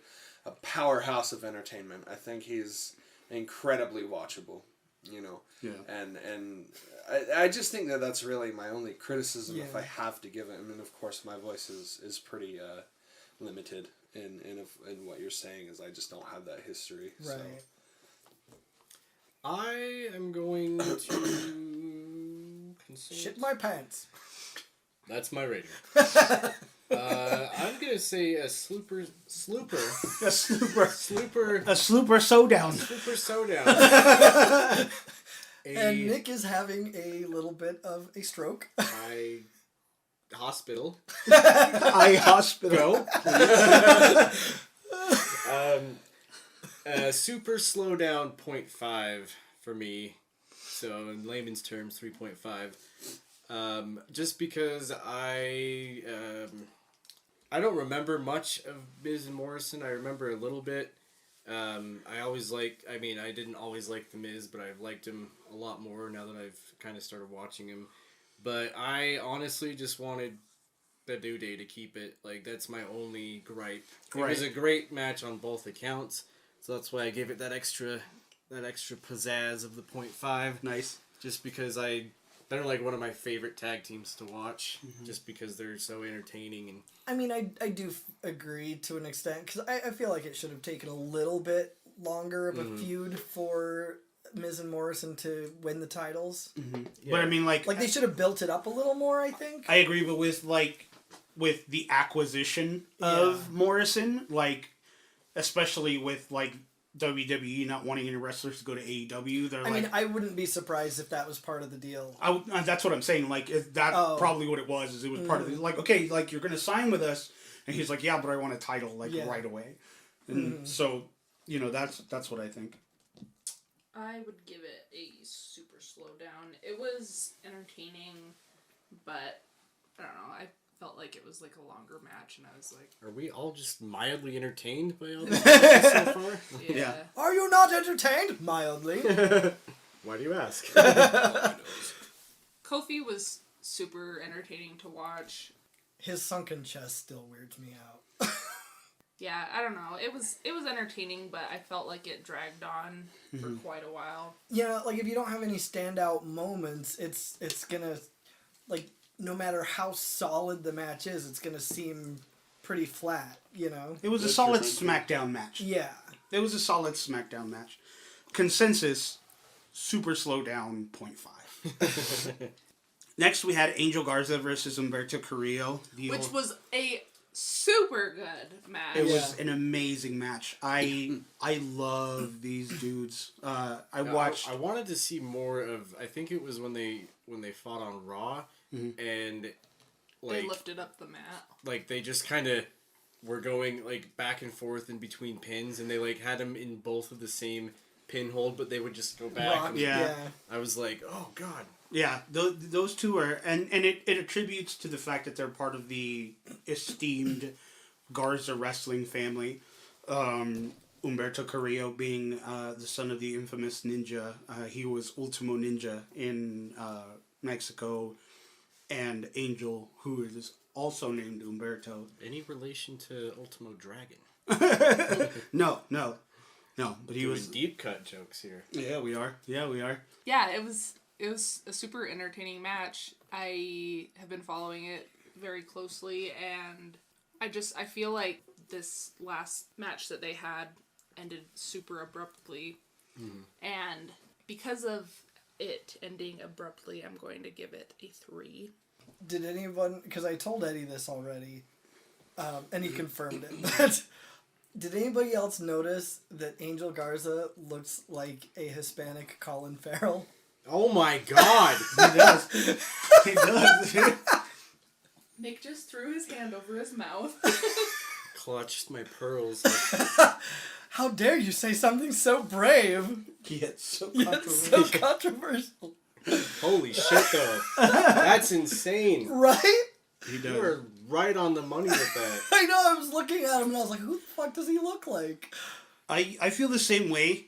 powerhouse of entertainment. I think he's incredibly watchable,
Yeah.
And I just think that's really my only criticism if I have to give it. I mean, of course, my voice is pretty limited in what you're saying, is I just don't have that history.
Right.
So.
I am going to
shit my pants.
That's my rating. I'm gonna say a slooper
showdown.
And Nick is having a little bit of a stroke.
I hospital.
Eye hospital.
Super slow down 0.5 for me. So in layman's terms, 3.5. Just because I don't remember much of Miz and Morrison. I remember a little bit. I didn't always like The Miz, but I've liked him a lot more now that I've kind of started watching him. But I honestly just wanted the New Day to keep it. Like, that's my only gripe. It was a great match on both accounts, so that's why I gave it that extra pizzazz of the 0.5.
Nice.
Just because they're like one of my favorite tag teams to watch, just because they're so entertaining. And
I mean, I do agree to an extent, because I feel like it should have taken a little bit longer of a feud for Miz and Morrison to win the titles.
Mm-hmm. Yeah. But I mean, like
they should have built it up a little more, I think.
I agree, but with the acquisition of Morrison, like, especially with, like, WWE not wanting any wrestlers to go to AEW,
I mean, I wouldn't be surprised if that was part of the deal.
That's what I'm saying. Like, that's probably what it was. Is it was part of the, like, okay, like, you're gonna sign with us, and he's like, yeah, but I want a title, like, right away. And so, you know, that's what I think.
I would give it a super slow down. It was entertaining, but I don't know. I felt like it was like a longer match, and I was like,
are we all just mildly entertained by all this so far?
Yeah.
Are you not entertained? Mildly.
Why do you ask?
Kofi was super entertaining to watch.
His sunken chest still weirds me out.
Yeah, I don't know. It was entertaining, but I felt like it dragged on for quite a while.
Yeah, like, if you don't have any standout moments, it's gonna, like, no matter how solid the match is, it's gonna seem pretty flat, you know?
It was a solid SmackDown match.
Yeah.
It was a solid SmackDown match. Consensus, super slow down, 0.5. Next, we had Angel Garza versus Humberto Carrillo.
Which was a super good match.
It was an amazing match. I love these dudes. I
wanted to see more of. I think it was when they fought on Raw, and like
they lifted up the mat. Like,
they just kind of were going like back and forth in between pins, and they like had them in both of the same pin hold, but they would just go back. I was like, oh god.
Yeah, those two are, and it attributes to the fact that they're part of the esteemed Garza wrestling family. Humberto Carrillo being the son of the infamous Ninja. He was Ultimo Ninja in Mexico, and Angel, who is also named Humberto.
Any relation to Ultimo Dragon?
No, but he was
deep cut jokes here.
Yeah, we are.
Yeah, it was a super entertaining match. I have been following it very closely, and I feel like this last match that they had ended super abruptly. And because of it ending abruptly, I'm going to give it a 3.
Did anyone, because I told Eddie this already, and he confirmed it, but did anybody else notice that Angel Garza looks like a Hispanic Colin Farrell?
Oh my god!
He does.
Nick just threw his hand over his mouth.
Clutched my pearls.
How dare you say something so brave?
Yet so
controversial.
Holy shit, though. That's insane.
Right?
He does.
You were right on the money with that.
I know, I was looking at him and I was like, who the fuck does he look like?
I feel the same way.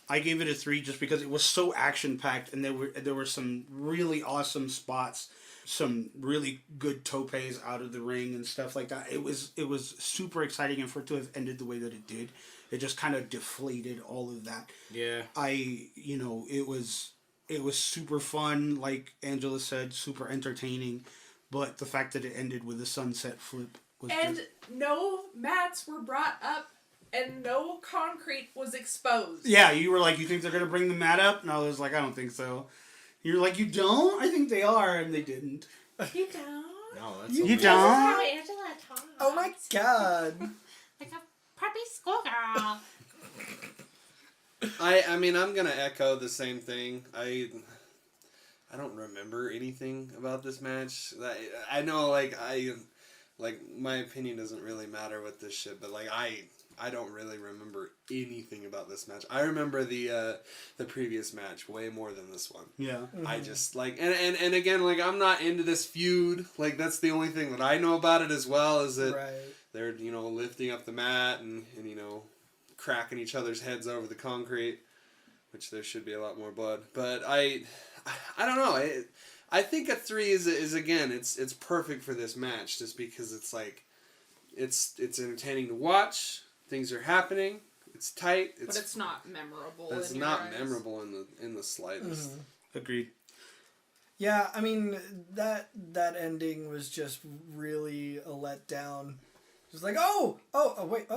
I gave it a 3 just because it was so action-packed, and there were some really awesome spots, some really good topes out of the ring and stuff like that. It was super exciting, and for it to have ended the way that it did, it just kind of deflated all of that.
Yeah.
It was super fun, like Angela said, super entertaining, but the fact that it ended with a sunset flip was
no mats were brought up. And no concrete was exposed.
Yeah, you were like, you think they're going to bring the mat up? And I was like, I don't think so. You're like, you don't? I think they are, and they didn't.
You don't?
No, that's
You
This is
don't?
how Angela talks.
Oh my god.
Like a preppy schoolgirl.
I mean, I'm gonna echo the same thing. I don't remember anything about this match. I know, my opinion doesn't really matter with this shit, but I don't really remember anything about this match. I remember the previous match way more than this one.
Yeah.
Mm-hmm.
I just and again, I'm not into this feud. That's the only thing that I know about it as well, is that they're lifting up the mat and cracking each other's heads over the concrete, which there should be a lot more blood. But I don't know. I think a 3 is again, it's perfect for this match, just because it's entertaining to watch. Things are happening. It's tight.
But it's not memorable.
But it's
in your
not
eyes.
memorable in the slightest.
Mm-hmm.
Agreed.
Yeah, I mean, that ending was just really a letdown. Just like, wait,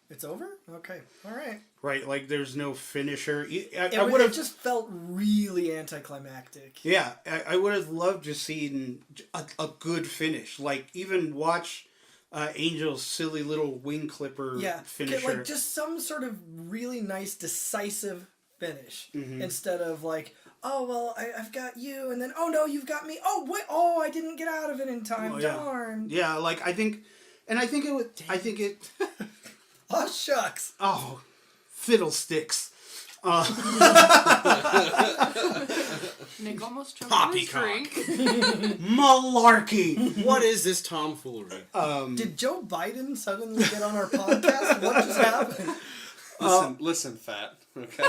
it's over? Okay, all right.
Right, like there's no finisher.
It just felt really anticlimactic.
Yeah, I would have loved to see a good finish. Like, even watch Angel's silly little wing clipper finisher.
Like, just some sort of really nice, decisive finish. Instead of like, oh, well, I've got you, and then, oh, no, you've got me. Oh, wait, I didn't get out of it in time. Darn.
Yeah, like, I think it...
Oh, shucks.
Oh, fiddlesticks.
Nick almost choked on his drink.
Malarkey.
What is this tomfoolery?
Did Joe Biden suddenly get on our podcast? What just happened?
Listen, fat. Okay.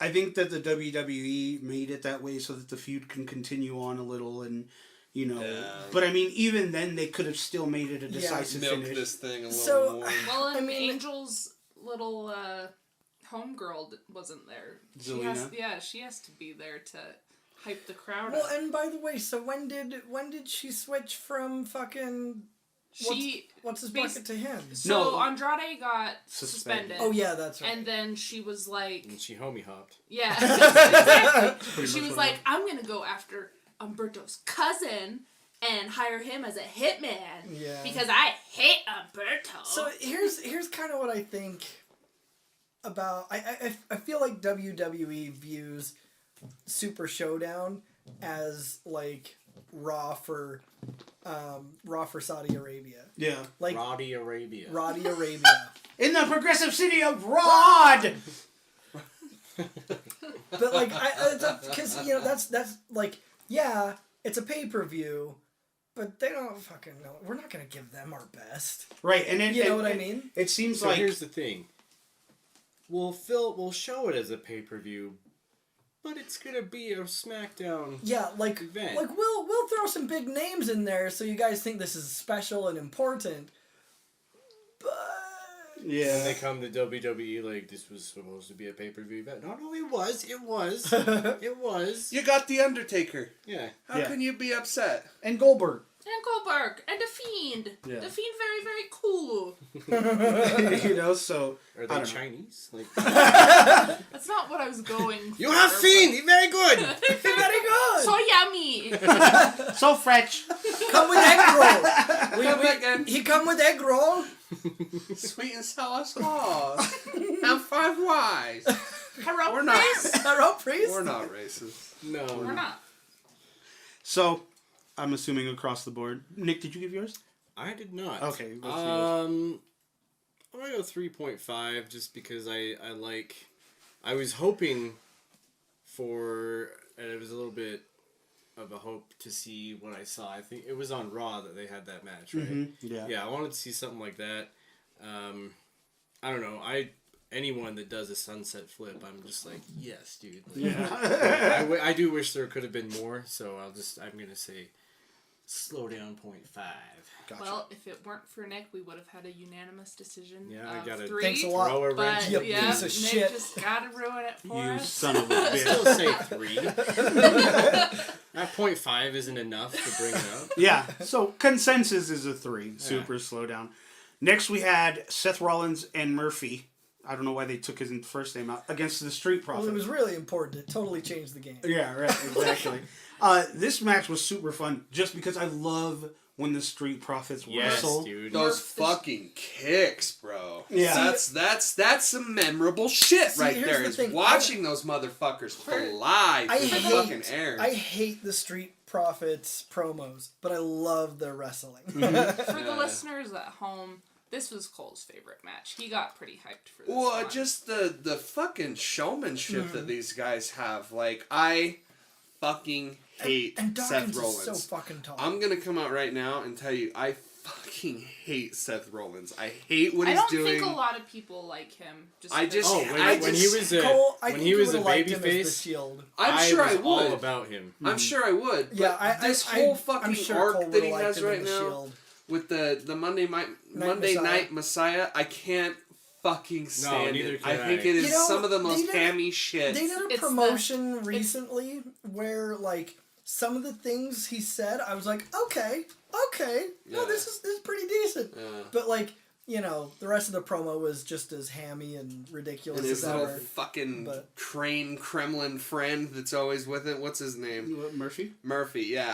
I think that the WWE made it that way so that the feud can continue on a little, and but I mean, even then they could have still made it a decisive
milk
finish.
this thing a little more.
Well, and Angel's little homegirl wasn't there. She has to be there to hype the crowd up.
Well, and by the way, so when did she switch from fucking what's his bucket to him?
So Andrade got suspended.
Oh yeah, that's right.
And then she was like,
and she homie hopped.
Yeah, exactly. She was like, I'm gonna go after Umberto's cousin and hire him as a hitman because I hate Umberto.
So here's kind of what I think about. I feel like WWE views Super Showdown as like Raw for Saudi Arabia.
Yeah,
like Roddy Arabia.
In the progressive city of Rod.
But like, because that's like. Yeah, it's a pay-per-view, but they don't fucking know. We're not going to give them our best.
Right, and
you know what I mean?
It seems
so
like...
here's the thing. We'll show it as a pay-per-view, but it's going to be a SmackDown event.
Like we'll throw some big names in there so you guys think this is special and important. But...
Yeah.
And they come to WWE like this was supposed to be a pay-per-view event. No, it was. It was.
You got The Undertaker.
Yeah.
How can you be upset?
And Goldberg.
And The Fiend.
Yeah.
The Fiend, very, very cool.
So...
Are they Chinese? Like...
That's not what I was going for.
You have Fiend! He's very good!
He's very good!
So yummy!
So fresh.
Come with egg roll. He come with egg roll.
Sweet and sour sauce. And 5 Ys.
We're
not racist.
No.
We're not.
So... I'm assuming across the board. Nick, did you give yours?
I did not.
Okay.
I'm gonna go 3.5 just because I was hoping for, and it was a little bit of a hope to see what I saw. I think it was on Raw that they had that match, right?
Mm-hmm. Yeah.
Yeah, I wanted to see something like that. I don't know. Anyone that does a sunset flip, I'm just like, yes, dude. Like, I do wish there could have been more, so I'm gonna say slow down 0.5.
Gotcha.
Well, if it weren't for Nick, we would have had a unanimous decision.
Yeah, I got it.
3.
Thanks a lot.
Throw a wrench.
You
Yeah,
piece of
Nick
shit.
just gotta ruin it for
You
us.
son of a bitch.
Still say 3. That 0.5 isn't enough to bring it up.
Yeah, so consensus is a 3. Super slow down. Next we had Seth Rollins and Murphy I don't know why they took his first name out, against the Street Profits.
Well, it was really important. It totally changed the game.
Yeah, right, exactly. This match was super fun just because I love when the Street Profits wrestle.
Dude.
Those fucking kicks, bro.
Yeah.
That's some memorable shit right
here's
there.
the
Is
thing.
watching those motherfuckers fly through the fucking air.
I hate the Street Profits promos, but I love their wrestling.
For the listeners at home, this was Cole's favorite match. He got pretty hyped for this one.
Just the fucking showmanship that these guys have. Like, I fucking hate
and
Seth
Dawkins
Rollins.
is so fucking tall.
I'm gonna come out right now and tell you, I fucking hate Seth Rollins. I hate what he's
I don't
doing.
think a lot of people like him.
I just-
Oh, when he was a
Cole, I
when
think
he was a
you would've liked him as the
babyface,
Shield.
I'm sure I
was all
would.
about him.
I'm sure I would. But
Yeah,
this whole
I'm
fucking
sure
arc
Cole
that he
would've liked
has
him in
right
the
now
Shield.
with the Monday
Messiah.
Night Messiah, I can't fucking stand
neither
it.
can
I think
I.
it is
You know,
some of the
they
most
did-
hammy shit.
They did a
It's
promotion recently where, like, some of the things he said, I was like, okay, no,
Yeah.
this is pretty decent.
Yeah.
But, like, you know, the rest of the promo was just as hammy and ridiculous
And his
as
little
ever.
fucking
but-
crane Kremlin friend that's always with it. What's his name?
Murphy?
Murphy. Yeah,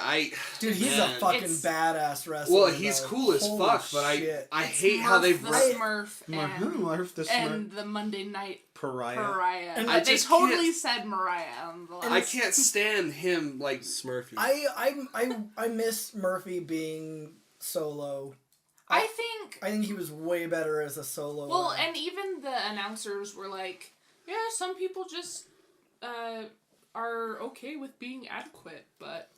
Dude, he's
Man.
a fucking
It's-
badass wrestler.
well, he's
though.
cool as
Holy
fuck, but
shit.
I
It's
hate how they've
the Smurf
Murph the
and the Monday Night
Pariah.
Pariah.
And
But
I
they
just
totally
can't-
said Mariah on the last.
I can't stand him. Like,
Smurfy.
I miss Murphy being solo.
I
think he was way better as a solo.
Well, and even the announcers were like, yeah, some people just are okay with being adequate, but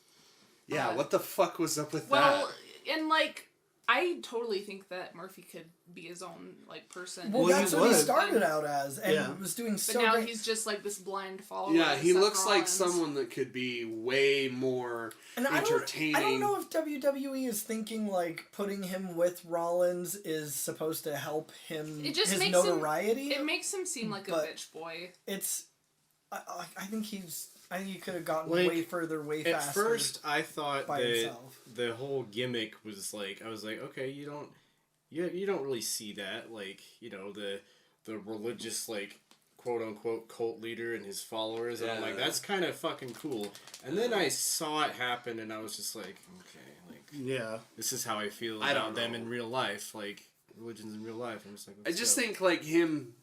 yeah, what the fuck was up with
well,
that?
and like I totally think that Murphy could be his own like person.
well,
Well,
that's
he
what he
was.
started out as, and
Yeah.
was doing
But
so
now
great.
he's just like this blind follower.
Yeah,
of
he
Seth
looks like
Rollins.
someone that could be way more
And
entertaining.
I don't know if WWE is thinking like putting him with Rollins is supposed to help him
It just
his
makes
notoriety.
It makes him seem like a
But-
bitch boy.
It's I think he could have gotten
Like,
way further, way
At
faster.
first, I thought
by
that
himself.
the whole gimmick was like, I was like, okay, you don't really see that, like, you know, the religious, like, quote unquote cult leader and his followers, and I'm like,
Yeah.
that's kind of fucking cool. And then I saw it happen, and I was just like, okay, like,
Yeah.
this is how I feel
I
about
don't
them
know.
in real life, like religions in real life. I'm just like,
I just
dope.
think like him,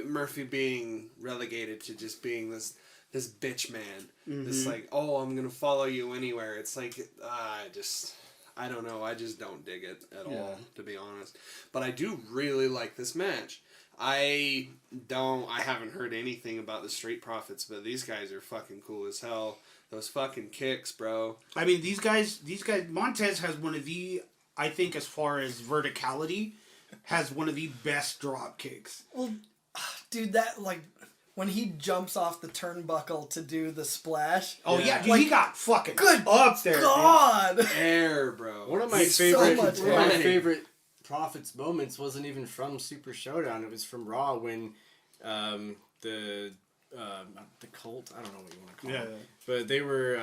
Murphy being relegated to just being this bitch man. This like, oh, I'm gonna follow you anywhere. It's like, I don't know. I just don't dig it at all, to be honest. But I do really like this match. I haven't heard anything about the Street Profits, but these guys are fucking cool as hell. Those fucking kicks, bro.
I mean, these guys, Montez has one of the, I think as far as verticality, has one of the best drop kicks.
Well, dude, that like when he jumps off the turnbuckle to do the splash.
Oh yeah, dude,
Like,
he got fucking
good
up there.
God.
Air, bro.
One of my
He's
much
favorite Profits moments wasn't even from Super Showdown. It was from Raw when the cult, I don't know what you want to call
Yeah.
it, but they were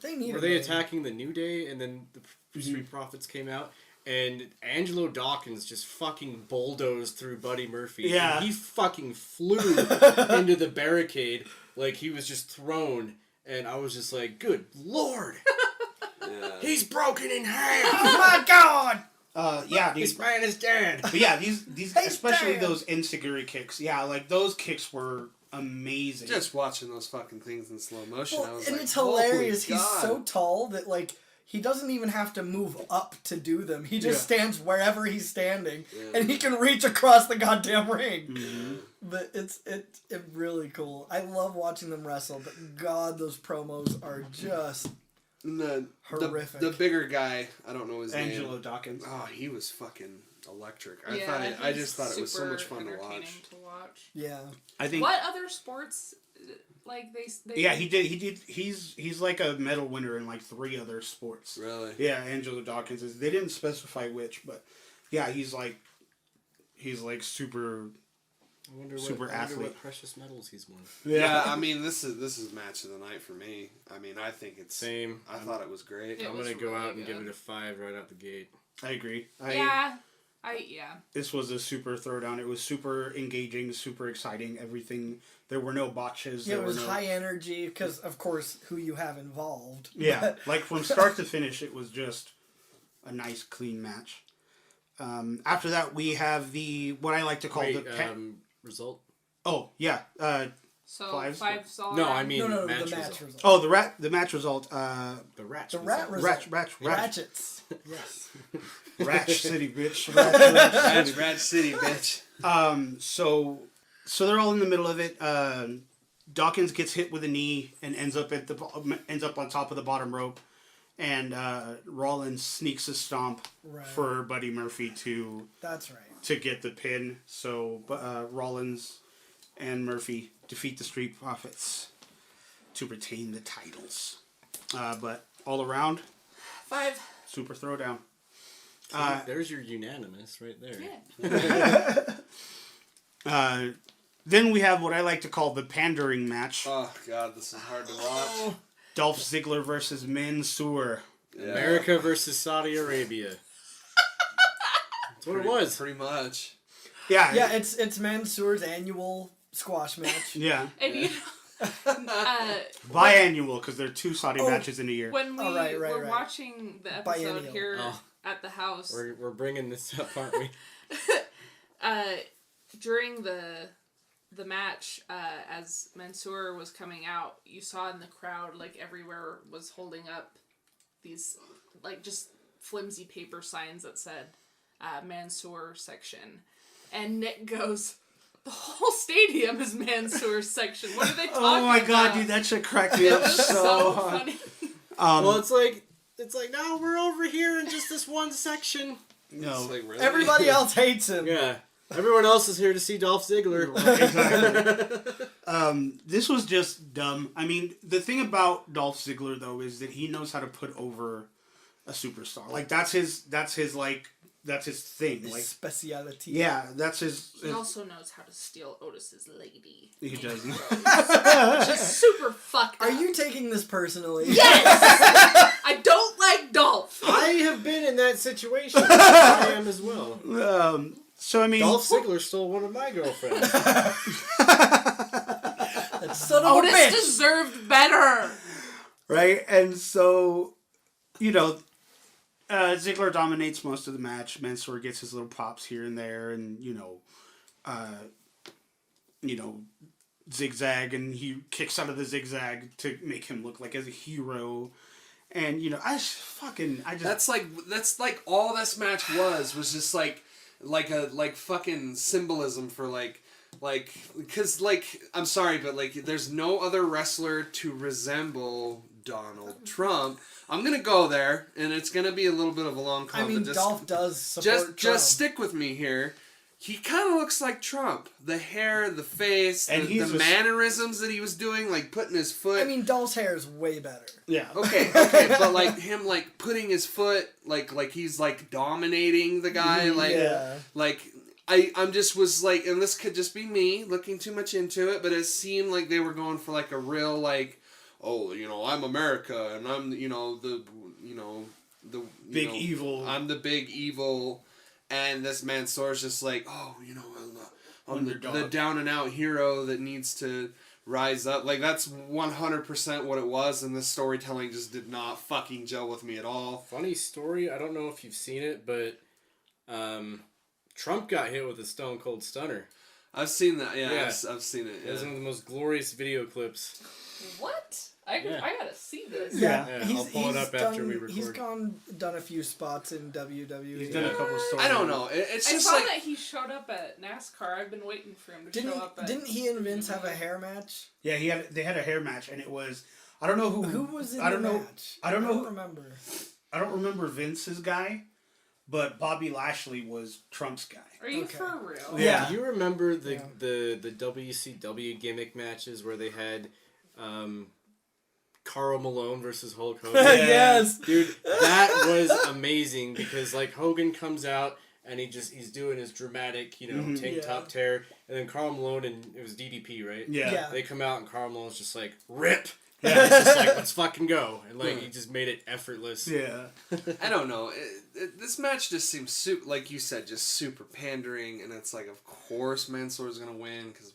They need
were
a
they
name.
attacking the New Day, and then the Street Profits came out. And Angelo Dawkins just fucking bulldozed through Buddy Murphy.
Yeah.
And he fucking flew into the barricade like he was just thrown. And I was just like, good lord!
Yeah.
He's broken in half!
Oh my God.
Yeah,
This
these,
man is dead!
but yeah, these
Hey,
especially
damn.
those enzuigiri kicks. Yeah, like those kicks were amazing.
Just watching those fucking things in slow motion, I
Well,
was
and
like,
it's hilarious.
"Holy
He's
God."
so tall that like he doesn't even have to move up to do them. He just stands wherever he's standing, and he can reach across the goddamn ring.
Mhm.
But it's really cool. I love watching them wrestle. But God, those promos are just
And the
horrific.
The bigger guy, I don't know his
Angelo
name.
Dawkins.
Oh, he was fucking electric.
Yeah,
I
he's
just thought it was so much
super
fun to
entertaining
watch.
to watch.
yeah.
I think.
What other sports like they
Yeah, he did. He's like a medal winner in like 3 other sports.
Really?
Yeah, Angelo Dawkins is. They didn't specify which, but yeah, he's like super.
I wonder
Super athlete.
what precious metals he's won.
Yeah, I mean this is match of the night for me. I mean I think it's
Same.
I thought it was great.
It
I'm
was
gonna go
really
out and give
good.
it a 5 right out the gate.
I agree.
Yeah.
This was a super throwdown. It was super engaging, super exciting. Everything. There were no botches.
Yeah, it was high energy because, of course, who you have involved.
Yeah, like from start to finish, it was just a nice, clean match. After that, we have what I like to call
result.
Oh yeah.
So
fives
all
No,
around.
I mean
No,
match
the match
result.
result.
Oh, the match result.
The rat.
The rat
result.
result. Ratchets. Yes.
Ratch City, bitch.
Rat City, bitch.
So they're all in the middle of it. Dawkins gets hit with a knee and ends up on top of the bottom rope, and Rollins sneaks a stomp for Buddy Murphy to.
That's right.
To get the pin. So Rollins and Murphy defeat the Street Profits to retain the titles. But all around,
5.
super throwdown.
There's your unanimous right there.
Yeah.
Then we have what I like to call the pandering match.
Oh god, this is hard to watch.
Dolph Ziggler versus Mansoor.
Yeah.
America versus Saudi Arabia. That's what it was.
Pretty much.
Yeah.
Yeah, it's Mansoor's annual squash match.
Yeah.
And you know,
biannual, because there are 2 Saudi matches in a year.
when we were
right.
watching the episode
Biennial.
here at the house,
We're bringing this up, aren't we?
during the match, as Mansoor was coming out, you saw in the crowd, like, everywhere was holding up these, like, just flimsy paper signs that said Mansoor section. And Nick goes, the whole stadium is Mansoor's section. What are they talking about?
Oh my god, dude, that shit cracked me up so hard.
funny.
Well, it's like no, we're over here in just this one section.
No.
It's like, really?
Everybody else hates him.
Yeah. Everyone else is here to see Dolph Ziggler.
Exactly. This was just dumb. I mean, the thing about Dolph Ziggler though is that he knows how to put over a superstar. Like that's his thing. Like
speciality.
Yeah, that's his.
He also knows how to steal Otis's lady.
He doesn't.
Which is super fucked up.
Are you taking this personally?
Yes! I don't like Dolph.
I have been in that situation. I am as well.
So I mean,
Dolph Ziggler stole one of my girlfriends.
That son of
Otis
a bitch.
deserved better.
Right, and so, Ziggler dominates most of the match. Mansoor gets his little pops here and there, and zigzag, and he kicks out of the zigzag to make him look like as a hero. And
that's like all this match was just like fucking symbolism for because I'm sorry, but there's no other wrestler to resemble Donald Trump. I'm gonna go there, and it's gonna be a little bit of a long comment.
I mean, Dolph does support Trump.
Just stick with me here. He kind of looks like Trump. The hair, the face, and the mannerisms that he was doing, like putting his foot.
I mean, Dolph's hair is way better.
Yeah.
Okay, but him putting his foot like he's dominating the guy, I'm just was and this could just be me looking too much into it, but it seemed like they were going for a real I'm America and I'm the
big evil.
I'm the big evil. And this Mansoor's just I'm the down and out hero that needs to rise up. That's 100% what it was, and this storytelling just did not fucking gel with me at all.
Funny story, I don't know if you've seen it, but Trump got hit with a Stone Cold Stunner.
I've seen that, yeah. I've seen it. Yeah.
It was one of the most glorious video clips.
What? I gotta see this.
Yeah,
I'll pull it up after we record.
He's done a few spots in WWE.
He's done a couple of stories.
I don't know. It's
I
just
saw that he showed up at NASCAR. I've been waiting for him to show up.
Didn't he and Vince have a hair match?
Yeah, they had a hair match, and it was I don't know who
was in
the
match. I don't remember.
I don't remember Vince's guy, but Bobby Lashley was Trump's guy.
Are you for real?
Yeah.
Do you remember the WCW gimmick matches where they had Karl Malone versus Hulk Hogan?
Yes,
dude, that was amazing because Hogan comes out and he's doing his dramatic tank top tear, and then Karl Malone and it was DDP, right?
Yeah.
They come out and Karl Malone's just rip, Yeah, it's just like, let's fucking go. And, like, he just made it effortless.
Yeah.
I don't know. This match just seems, like you said, just super pandering. And it's like, of course Mansoor's going to win. Because,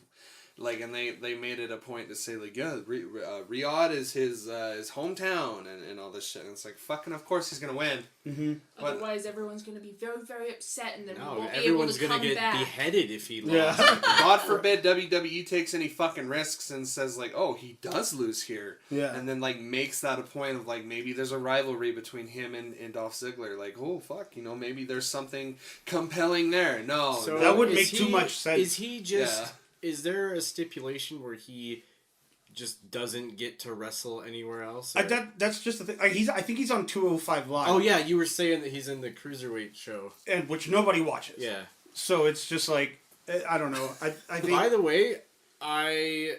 like, and they made it a point to say, like, yeah, Riyadh is his hometown and all this shit. And it's like, fucking, of course he's going to win.
Mm-hmm.
Otherwise, everyone's going to be very, very upset, and then we
No,
won't be able
everyone's
to
gonna
come
get
back.
beheaded if he lost.
Yeah.
God forbid WWE takes any fucking risks and says, like, oh, he does lose here.
Yeah.
And then, like, makes that a point of, like, maybe there's a rivalry between him and Dolph Ziggler. Like, oh, fuck, you know, maybe there's something compelling there. No.
So
That would
is
make too much sense.
Is he just... Is there a stipulation where he just doesn't get to wrestle anywhere else?
That's just the thing. I think he's on 205 Live.
Oh, yeah, you were saying that he's in the Cruiserweight show.
And which nobody watches.
Yeah.
So it's just like, I don't know. I think...
By the way, I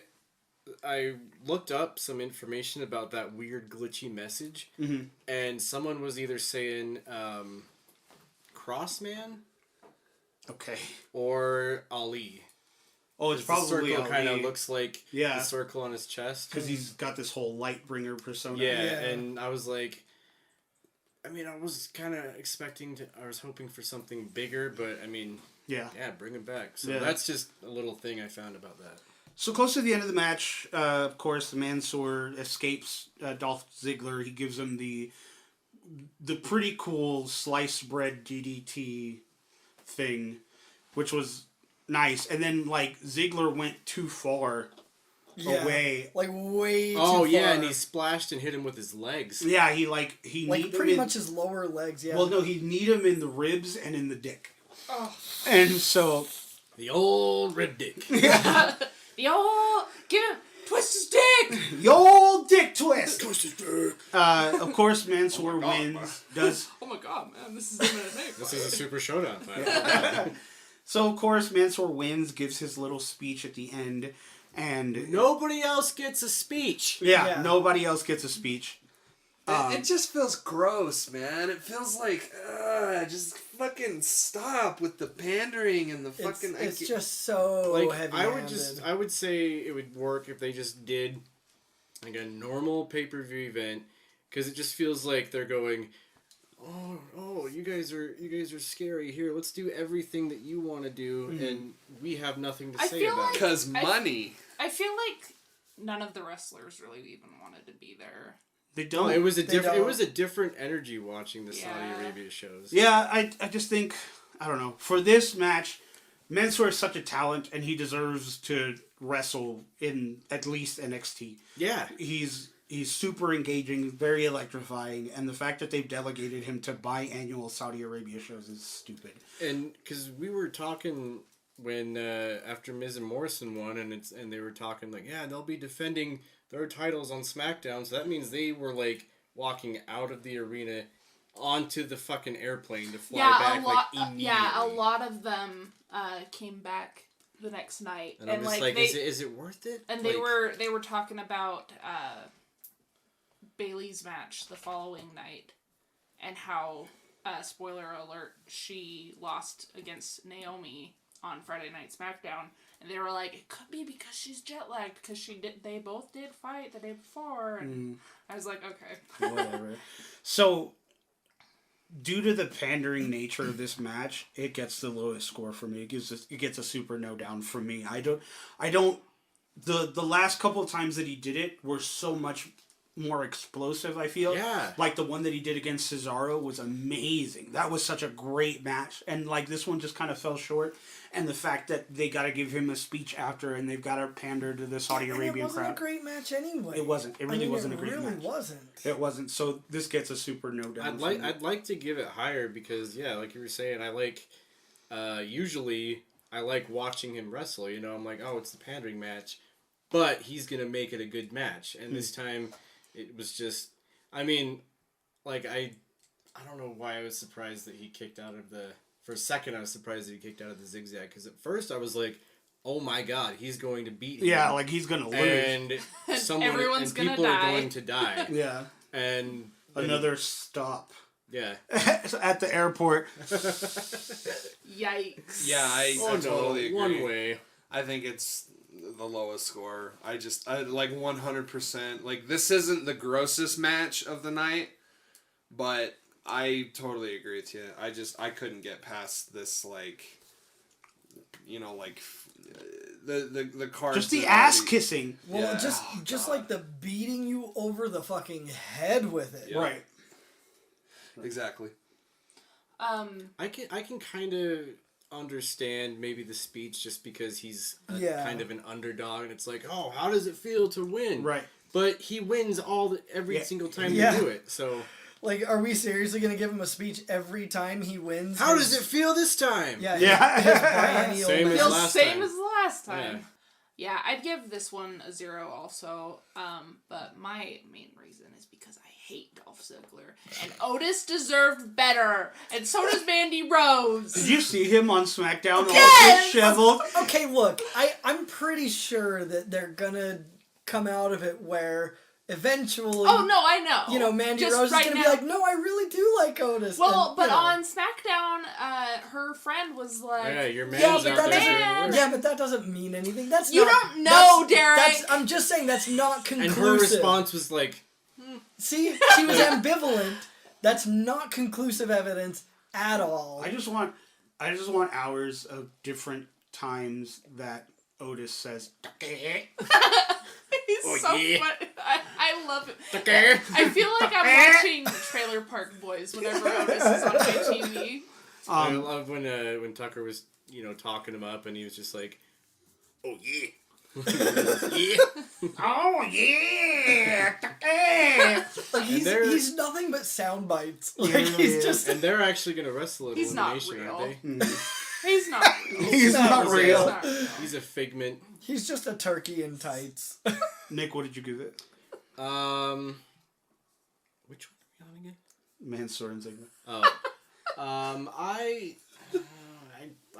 looked up some information about that weird glitchy message, and someone was either saying Crossman
Okay.
or Ali.
Oh, it's
The
probably
circle kind of
Ali.
looks like the circle on his chest.
Because he's got this whole Lightbringer persona.
Yeah, and I was like, I mean, I was kind of I was hoping for something bigger, but I mean, yeah, bring him back. So that's just a little thing I found about that.
So close to the end of the match, of course, Mansoor escapes Dolph Ziggler. He gives him the pretty cool sliced bread DDT thing, which was nice. And then, like, Ziggler went too far away.
Like, way too
Oh, yeah,
far.
and he splashed and hit him with his legs.
Yeah, he kneed
pretty
him
much his lower legs, yeah.
Well, no, he kneed him in the ribs and in the dick. Oh. And so...
The old rib dick.
The old... Get him... Twist his dick!
The old dick twist!
Twist his dick.
Of course, Mansoor wins.
Oh my god, man, this is imminent name.
This is a super showdown fight.
So, of course, Mansoor wins, gives his little speech at the end, and...
Nobody else gets a speech.
Yeah, nobody else gets a speech.
It just feels gross, man. It feels like, just fucking stop with the pandering and the fucking...
It's just so
like,
heavy-handed.
I would say it would work if they just did, like, a normal pay-per-view event, because it just feels like they're going... Oh, you guys are scary. Here, let's do everything that you want to do, and we have nothing to say about it.
Because money.
I feel like none of the wrestlers really even wanted to be there.
They don't.
No, it was a different energy watching the Saudi Arabia shows.
Yeah, I just think, I don't know. For this match, Mansoor is such a talent, and he deserves to wrestle in at least NXT.
Yeah.
He's super engaging, very electrifying, and the fact that they've delegated him to biannual Saudi Arabia shows is stupid.
And because we were talking when after Miz and Morrison won, and they were talking like, yeah, they'll be defending their titles on SmackDown, so that means they were like walking out of the arena onto the fucking airplane to fly back immediately.
Yeah, a lot of them came back the next night,
and I'm just like, is it worth it?
And
like,
they were talking about Bayley's match the following night, and how, spoiler alert, she lost against Naomi on Friday Night SmackDown, and they were like, it could be because she's jet lagged, because they both did fight the day before, and I was like, okay.
Whatever. So, due to the pandering nature of this match, it gets the lowest score for me. It gets a super no down from me. I don't. The last couple of times that he did it were so much more explosive, I feel.
Yeah.
Like the one that he did against Cesaro was amazing. That was such a great match. And like this one just kind of fell short. And the fact that they got to give him a speech after and they've got to pander to the Saudi Arabian crowd.
It wasn't a great match anyway.
It wasn't. It really wasn't a great match.
It really wasn't.
It wasn't. So this gets a super no down.
I'd like to give it higher because, yeah, like you were saying, I like, usually I like watching him wrestle. You know, I'm like, oh, it's the pandering match. But he's going to make it a good match. And this time... It was just, I mean, like, I don't know why I was surprised that he kicked out of for a second I was surprised that he kicked out of the zigzag, because at first I was like, oh my god, he's going to beat him.
Yeah, like he's going to lose.
And
Everyone's gonna
people
die.
are going to die.
Yeah.
And
another stop.
Yeah.
At the airport.
Yikes.
Yeah, I totally agree.
One way.
I think it's the lowest score. I like 100%. Like, this isn't the grossest match of the night, but I totally agree with you. I couldn't get past this, like, you know, like the cards.
Just the ass kissing.
Well,
Yeah.
just like the beating you over the fucking head with it.
Yeah.
Right.
Exactly.
I can kind of understand maybe the speech just because he's kind of an underdog, and it's like, oh, how does it feel to win?
Right.
But he wins every single time
Yeah.
they do it. So
Like, are we seriously gonna give him a speech every time he wins?
how does it feel this time?
Yeah.
Yeah.
His biennial
Same as
match.
Feels
last
same
time.
as the last time.
Yeah.
Yeah, I'd give this one a 0 also. But my main reason is because I hate Dolph Ziggler. And Otis deserved better. And so does Mandy Rose.
Did you see him on SmackDown all
Yes!
disheveled?
Okay, look, I'm pretty sure that they're gonna come out of it where eventually.
Oh, no, I know.
You know, Mandy
Just
Rose is
right
gonna
now-
be like, no, I really do like Otis.
Well,
and,
but
you know.
on SmackDown, her friend was like...
Yeah, your man's
Yeah,
out
but
there
that
doing
man.
work.
Yeah, but that doesn't mean anything. That's
You
not,
don't know,
that's-
Derek.
I'm just saying that's not
And
conclusive.
her response was like,
See, she was ambivalent. That's not conclusive evidence at all.
I just want hours of different times that Otis says,
He's
Oh,
so
yeah.
funny. I love it.
okay.
I feel like I'm watching Trailer Park Boys whenever Otis is on my TV.
I love when Tucker was, talking him up and he was just like, oh yeah. Yeah.
oh yeah,
Like
they're-
he's nothing but sound bites. Like
Yeah,
he's
yeah.
just
And they're actually going to wrestle at
He's not
Elimination,
real.
aren't they?
He's not real.
he's not
He's
real.
not real.
He's a figment.
he's just a turkey in tights.
Nick, what did you give it?
Which one are we on again?
Mansoor and Ziggler.
Oh.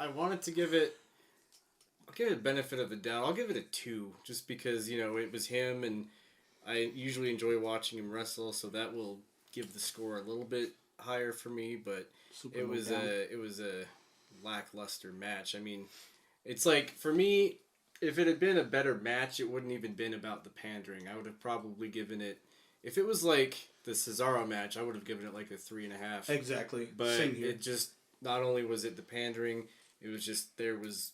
I wanted to give it... I'll give it benefit of the doubt. I'll give it a 2, just because, it was him, and I usually enjoy watching him wrestle, so that will give the score a little bit higher for me, but
Super
it was
down.
a lackluster match. I mean, it's like, for me, if it had been a better match, it wouldn't even been about the pandering. I would have probably given it... If it was like the Cesaro match, I would have given it like a 3.5.
Exactly.
But
Same here.
it just... Not only was it the pandering, it was just... There was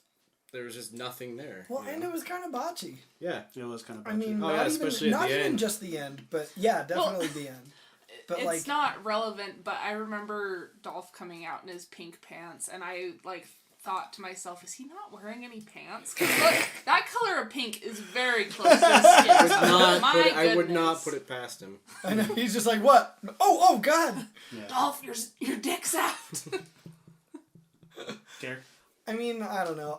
just nothing there.
Well, and it was kind of botchy.
Yeah.
It was kind of.
I mean,
Oh, yeah,
not
especially
even
at
not
the
even
end.
just the end, but yeah, definitely the end. But
It's
like,
not relevant, but I remember Dolph coming out in his pink pants, and I, thought to myself, is he not wearing any pants? Because that color of pink is very close to his skin.
I would not put it past him.
I know he's just like, what? Oh God!
Dolph, your dick's out.
Derek?
I mean, I don't know.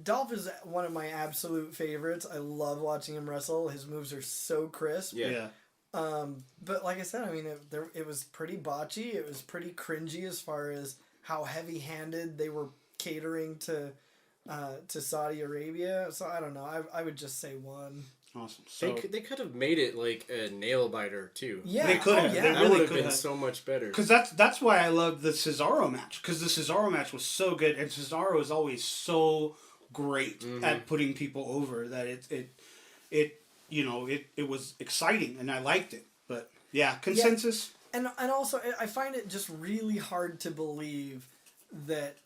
Dolph is one of my absolute favorites. I love watching him wrestle. His moves are so crisp.
Yeah.
But like I said, I mean, it was pretty botchy. It was pretty cringy as far as how heavy-handed they were catering to Saudi Arabia. So I don't know. I would just say 1.
Awesome. So
They could have made it like a nail biter too.
Yeah,
They could have.
Oh,
They
yeah.
That
really
would have
could
been
have.
so much better.
because that's why I love the Cesaro match, because the Cesaro match was so good, and Cesaro is always so great at putting people over that it was exciting and I liked it. But yeah, consensus.
And also, I find it just really hard to believe that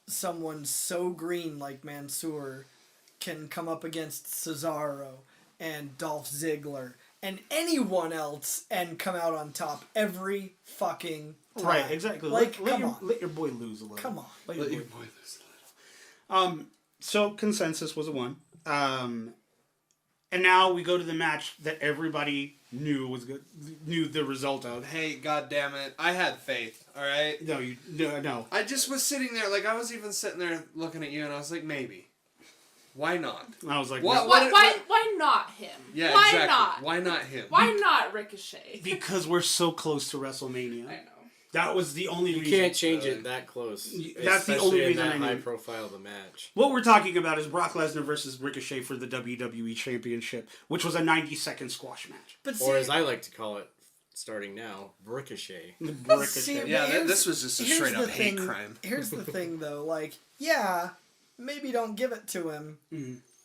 someone so green like Mansoor can come up against Cesaro and Dolph Ziggler and anyone else and come out on top every fucking time.
Right, exactly.
Like,
let
come on.
let your boy lose a little.
Come on.
Let
Let
your
your
boy.
boy lose a little.
So consensus was a 1. And now we go to the match that everybody knew was good, knew the result of.
Hey, goddammit, I had faith. All right.
No.
I just was sitting there, like I was even sitting there looking at you, and I was like, maybe. Why not?
I was like,
What?
no.
Why not him?
Yeah,
why
exactly.
not?
Why not him?
Why not Ricochet?
Because we're so close to WrestleMania.
I know.
That was the only
You
reason.
can't change it that close.
That's the
especially
only
in
reason
that
I knew.
high profile of a match.
What we're talking about is Brock Lesnar versus Ricochet for the WWE Championship, which was a 90-second squash match.
But
Or as I like to call it, starting now, Ricochet.
Ricochet.
See,
Yeah,
here's-
this was just a
here's
straight
the
up hate
thing-
crime.
Here's the thing, though. Like, yeah, maybe don't give it to him.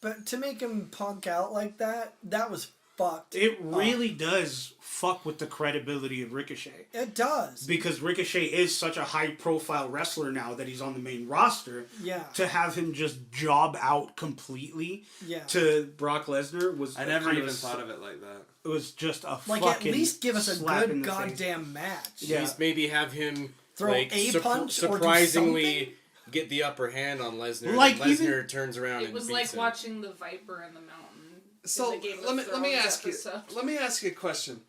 But to make him punk out like that was fucked.
It really does fuck with the credibility of Ricochet.
It does.
Because Ricochet is such a high-profile wrestler now that he's on the main roster.
Yeah.
To have him just job out completely to Brock Lesnar was...
I never even thought of it like that.
It was just a
like,
fucking
at least give us a good goddamn
face.
match.
Yeah. At least maybe have him
throw
like,
a punch
surprisingly get the upper hand on Lesnar.
Like,
Lesnar
even,
turns around and
it was
beats
like
him.
watching the Viper in the mountain.
So let me ask you a question.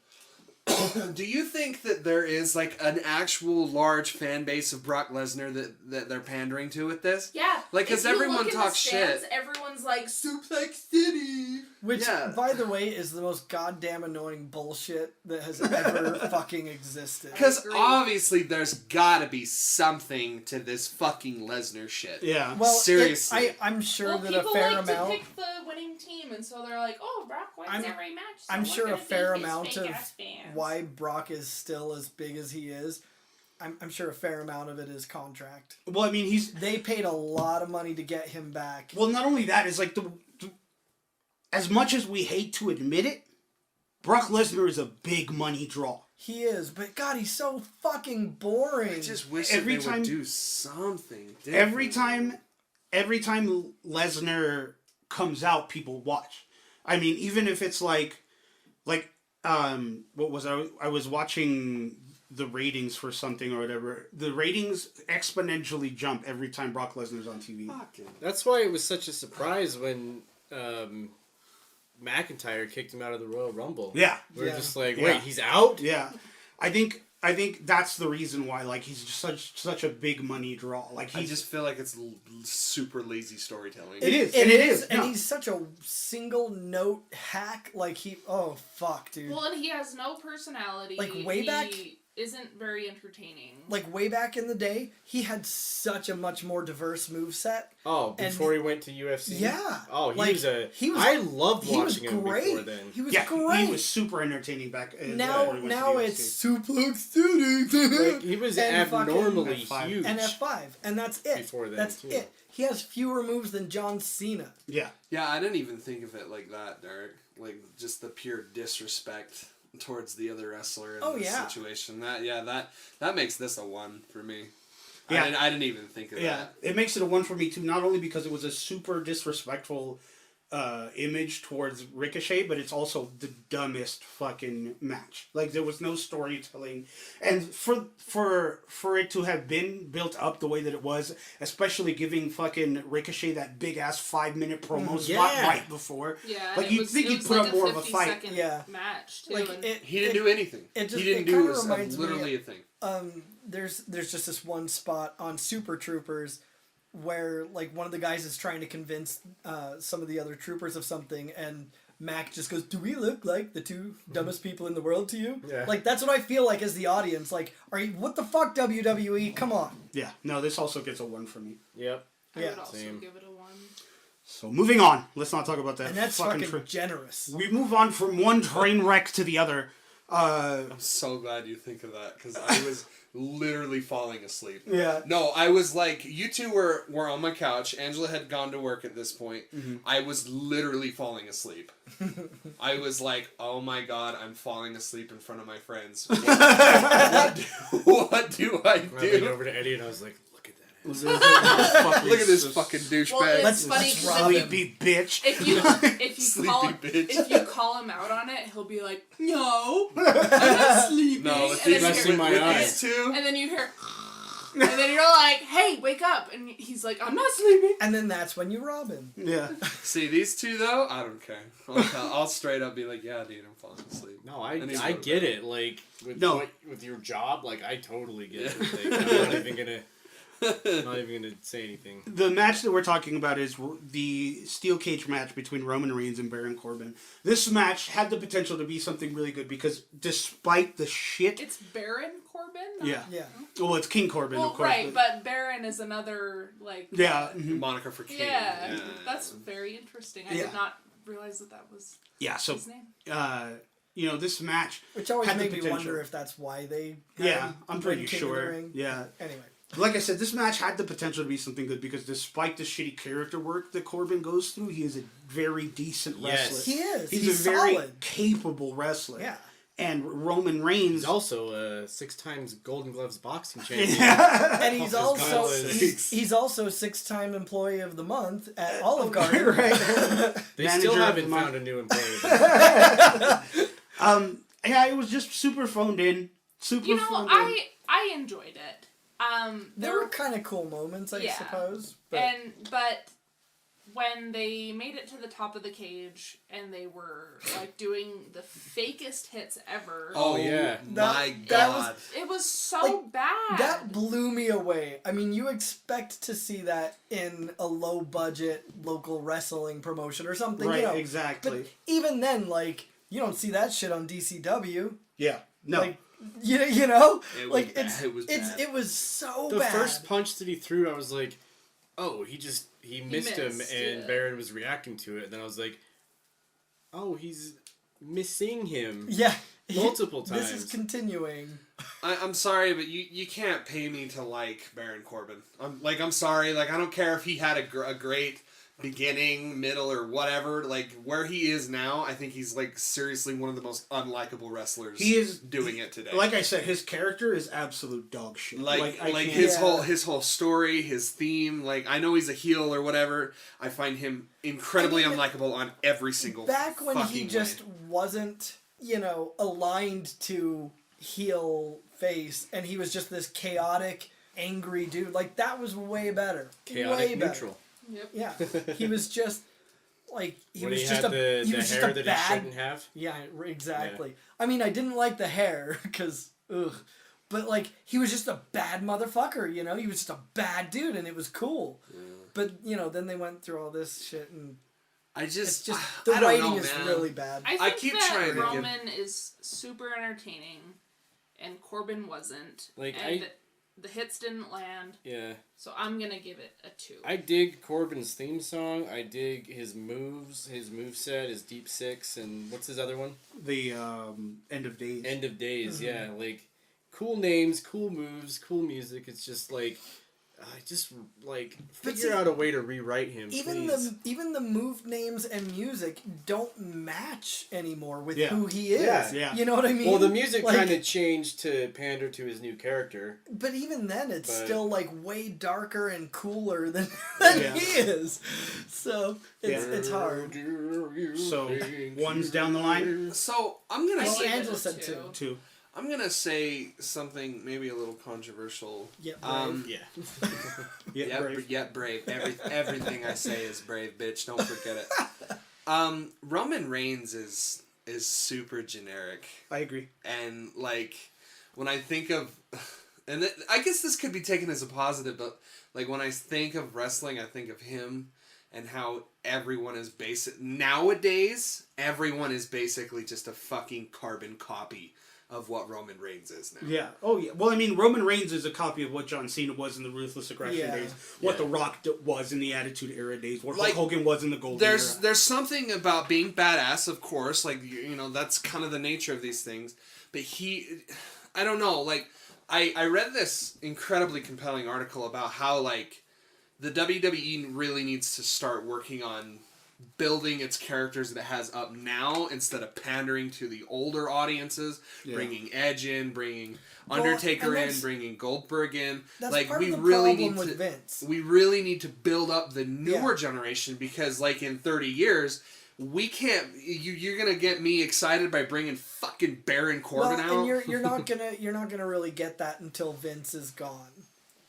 Do you think that there is like an actual large fan base of Brock Lesnar that they're pandering to with this?
Yeah.
Like, because everyone talks shit.
Everyone's like, Suplex City.
Which, by the way, is the most goddamn annoying bullshit that has ever fucking existed.
Because obviously there's gotta be something to this fucking Lesnar shit.
Yeah.
Well,
seriously.
I'm sure that a
people
fair
like
amount...
to pick the winning team, and so they're like, oh, Brock wins every match. So
I'm sure a fair
beat his
amount of
fake-ass fans.
why Brock is still as big as he is. I'm sure a fair amount of it is contract.
Well, I mean,
they paid a lot of money to get him back.
Well, not only that, it's like as much as we hate to admit it, Brock Lesnar is a big money draw.
He is, but God, he's so fucking boring.
I just wish they would do something different.
Every time Lesnar comes out, people watch. I mean, even if it's what was I was watching the ratings for something or whatever. The ratings exponentially jump every time Brock Lesnar's on TV.
That's why it was such a surprise when McIntyre kicked him out of the Royal Rumble.
Yeah.
We're just like, wait, he's out?
Yeah. I think that's the reason why, like, he's just such a big money draw. Like,
I just feel like it's super lazy storytelling.
It is.
And he's such a single note hack. Like, oh, fuck, dude.
Well, and he has no personality.
Like, way back...
isn't very entertaining.
Like, way back in the day, he had such a much more diverse moveset.
Oh, before he went to UFC?
Yeah.
Oh, I loved watching him before then.
He was great.
He was super entertaining back
now it's Suplex City.
Like, he was abnormally huge.
And F5. And that's it.
Before that,
that's it. He has fewer moves than John Cena.
Yeah.
Yeah, I didn't even think of it like that, Derek. Like, just the pure disrespect towards the other wrestler in this situation. That makes this a 1 for me. Yeah. I didn't even think of that.
It makes it a 1 for me too, not only because it was a super disrespectful image towards Ricochet, but it's also the dumbest fucking match. Like, there was no storytelling, and for it to have been built up the way that it was, especially giving fucking Ricochet that big ass 5-minute promo spot right before.
Yeah,
like, you'd think he'd put up more of a fight.
Match too.
Like,
he didn't do anything. He didn't do literally a thing.
There's just this one spot on Super Troopers where, like, one of the guys is trying to convince some of the other troopers of something, and Mac just goes, "Do we look like the two dumbest people in the world to you?"
Yeah.
Like, that's what I feel like as the audience. Like, what the fuck, WWE? Come on.
Yeah. No, this also gets a 1 for me.
Yep.
I would also give it a 1.
So, moving on. Let's not talk about that.
And that's fucking generous.
We move on from one train wreck to the other.
I'm so glad you think of that, because I was literally falling asleep.
Yeah.
No, I was like, you two were on my couch. Angela had gone to work at this point. Mm-hmm. I was literally falling asleep. I was like, oh my God, I'm falling asleep in front of my friends. What do I do?
I leaned over to Eddie and I was like, look at that.
Look at this fucking douchebag.
Well, it's funny
sleepy bitch.
If you call him out on it, he'll be like, "No, I'm not sleeping."
No,
and then you hear, and then you're like, "Hey, wake up!" And he's like, "I'm not sleeping."
And then that's when you rob him.
Yeah.
See, these two though, I don't care. I'll straight up be like, "Yeah, dude, I'm falling asleep."
No, I get it. Like with your job, like I totally get it. Like, I'm not even gonna say anything.
The match that we're talking about is the steel cage match between Roman Reigns and Baron Corbin. This match had the potential to be something really good because despite the shit...
It's Baron Corbin?
Yeah. Well, it's King Corbin, of course.
Right, but Baron is another, like...
Yeah.
Moniker for King.
Yeah, that's very interesting. I did not realize that was his name.
This match...
Which always made me wonder if that's why they...
I'm pretty sure. Yeah.
Anyway.
Like I said, this match had the potential to be something good because despite the shitty character work that Corbin goes through, he is a very decent wrestler.
He is.
He's a
solid.
very capable wrestler.
Yeah.
And Roman Reigns...
He's also a 6 times Golden Gloves boxing champion.
And he's also he's also 6-time employee of the month at Olive Garden.
Right.
They still haven't found a new employee.
Yeah, it was just super phoned in.
I enjoyed it.
There were kind of cool moments, I suppose.
But when they made it to the top of the cage and they were like doing the fakest hits ever.
Oh yeah, my God!
It was so bad.
That blew me away. I mean, you expect to see that in a low budget local wrestling promotion or something,
right?
You know.
Exactly.
But even then, like, you don't see that shit on DCW.
Yeah. No.
Like, you know,
It was
like
bad. It was
so
the
bad.
The first punch that he threw, I was like, oh, he missed him, and Baron was reacting to it. And then I was like, oh, he's missing him.
Yeah.
Multiple times.
This is continuing.
I'm sorry, but you can't pay me to like Baron Corbin. I'm sorry. Like, I don't care if he had a great beginning, middle, or whatever. Like, where he is now, I think he's like seriously one of the most unlikable wrestlers.
He is
doing it today.
Like I said, his character is absolute dog shit.
Like his whole story, his theme. Like, I know he's a heel or whatever. I find him incredibly unlikable on every single.
Back when he just wasn't, aligned to heel face, and he was just this chaotic, angry dude. Like, that was way better.
Chaotic neutral.
Yep.
Yeah, he was just like
he was just a bad. He shouldn't have.
Yeah, exactly. Yeah. I mean, I didn't like the hair because but like he was just a bad motherfucker. He was just a bad dude, and it was cool. Yeah. But then they went through all this shit, and the writing is really bad.
I keep trying to Roman is super entertaining, and Corbin wasn't. The hits didn't land.
Yeah.
So I'm going to give it a 2.
I dig Corbin's theme song. I dig his moves, his moveset, his deep six, and what's his other one?
The End of Days.
End of Days, yeah. Like, cool names, cool moves, cool music. It's just like... figure out a way to rewrite him, please.
Even the move names and music don't match anymore with who he is.
Yeah.
You know what I mean?
Well, the music kind of changed to pander to his new character.
But even then, it's still like way darker and cooler than he is. So it's hard.
So one's down the line.
So I'm gonna say
Angela said 2.
I'm gonna say something maybe a little controversial.
Yet brave.
Yet brave. Everything I say is brave, bitch. Don't forget it. Roman Reigns is super generic.
I agree.
And like when I think of, I guess this could be taken as a positive, but like when I think of wrestling, I think of him and how everyone is nowadays. Everyone is basically just a fucking carbon copy of what Roman Reigns is now.
Yeah. Oh, yeah. Well, I mean, Roman Reigns is a copy of what John Cena was in the Ruthless Aggression days, what The Rock was in the Attitude Era days, what Hulk Hogan was in the Golden Era.
There's something about being badass, of course, like, that's kind of the nature of these things, but I don't know, like, I read this incredibly compelling article about how, like, the WWE really needs to start working on building its characters that it has up now instead of pandering to the older audiences, bringing Edge in, bringing Undertaker in, bringing Goldberg in.
That's
like
part
we
of the
really
problem
need
with
to
Vince.
We really need to build up the newer generation because like in 30 years we can't you're going to get me excited by bringing fucking Baron Corbin out.
And you're not going to really get that until Vince is gone.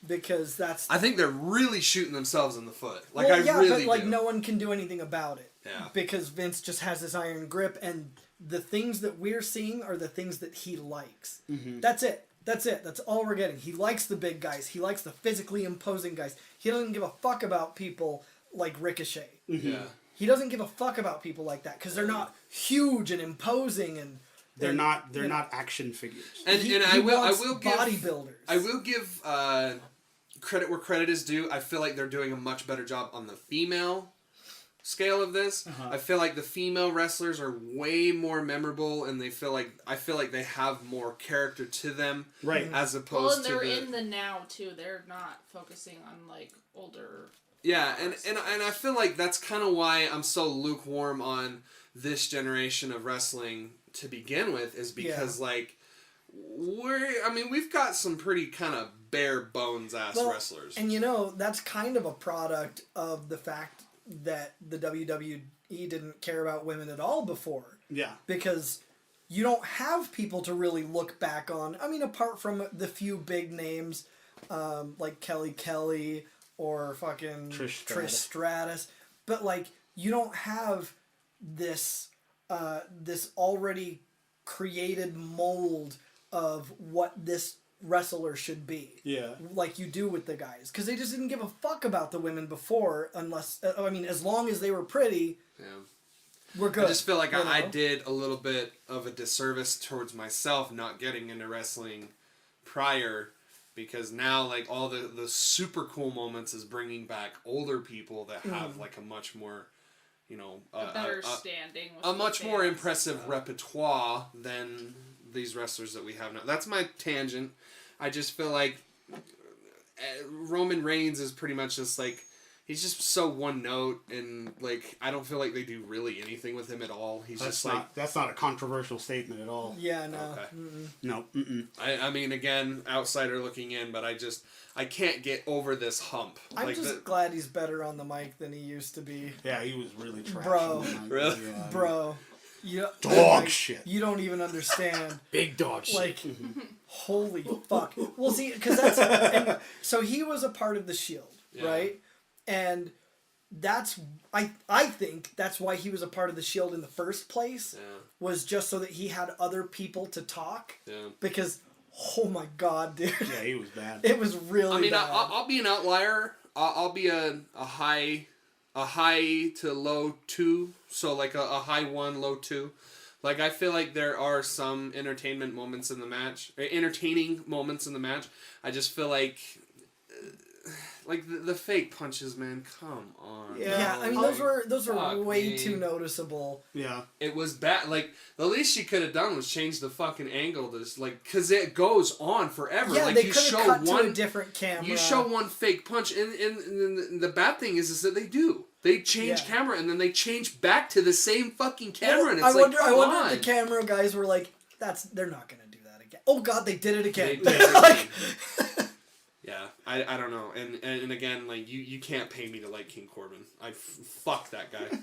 Because
I think they're really shooting themselves in the foot. Like
but no one can do anything about it.
Yeah.
Because Vince just has this iron grip, and the things that we're seeing are the things that he likes.
Mm-hmm.
That's it. That's all we're getting. He likes the big guys. He likes the physically imposing guys. He doesn't give a fuck about people like Ricochet.
Mm-hmm.
Yeah.
He doesn't give a fuck about people like that because they're not huge and imposing and.
They're not action figures.
And I will give
bodybuilders.
I will give credit where credit is due. I feel like they're doing a much better job on the female scale of this. I feel like the female wrestlers are way more memorable, and I feel like they have more character to them,
right?
As
Well,
opposed
and
to
they're in the now too. They're not focusing on like older.
Yeah, and I feel like that's kind of why I'm so lukewarm on this generation of wrestling to begin with, is because like we've got some pretty kind of bare bones ass wrestlers.
And you know, that's kind of a product of the fact that the WWE didn't care about women at all before.
Yeah.
Because you don't have people to really look back on. I mean, apart from the few big names, like Kelly or fucking Trish Stratus. But like, you don't have this this already created mold of what this wrestler should be.
Yeah.
Like you do with the guys. Because they just didn't give a fuck about the women before, unless, I mean, as long as they were pretty, we're good.
I just feel like I did a little bit of a disservice towards myself not getting into wrestling prior, because now like all the super cool moments is bringing back older people that have like a much more, you know,
a better standing, with
a much more
fans.
impressive repertoire than these wrestlers that we have now. That's my tangent. I just feel like Roman Reigns is pretty much just like, he's just so one note, and like I don't feel like they do really anything with him at all. He's
that's not a controversial statement at all.
Yeah, no.
Okay.
No.
I mean, again, outsider looking in, but I can't get over this hump.
I'm
like
just glad he's better on the mic than he used to be.
Yeah, he was really trash.
Bro.
Really?
Yeah.
Bro.
Dog shit.
You don't even understand.
Big dog shit.
Like, holy fuck. Well, see, because so he was a part of the Shield, right? And that's I think that's why he was a part of the Shield in the first place. Was just so that he had other people to talk. Yeah. Because, oh my god, dude.
Yeah, he was bad.
It was really bad.
I'll be an outlier. I'll be a high to low 2, so like a high 1, low 2. Like I feel like there are some entertaining moments in the match. I just feel like the fake punches, man. Come on.
Yeah, I mean those were way too noticeable.
Yeah.
It was bad. Like the least she could have done was change the fucking angle. Because it goes on forever.
Yeah,
like,
they
you
could
show
have cut
one,
to a different camera.
You show one fake punch, and the bad thing is that they do. They change camera, and then they change back to the same fucking camera, and it's
I wonder if the camera guys were like, they're not gonna do that again. Oh god, they did it again.
They did it again. Yeah, I don't know, and again, like you can't pay me to like King Corbin. Fuck that guy.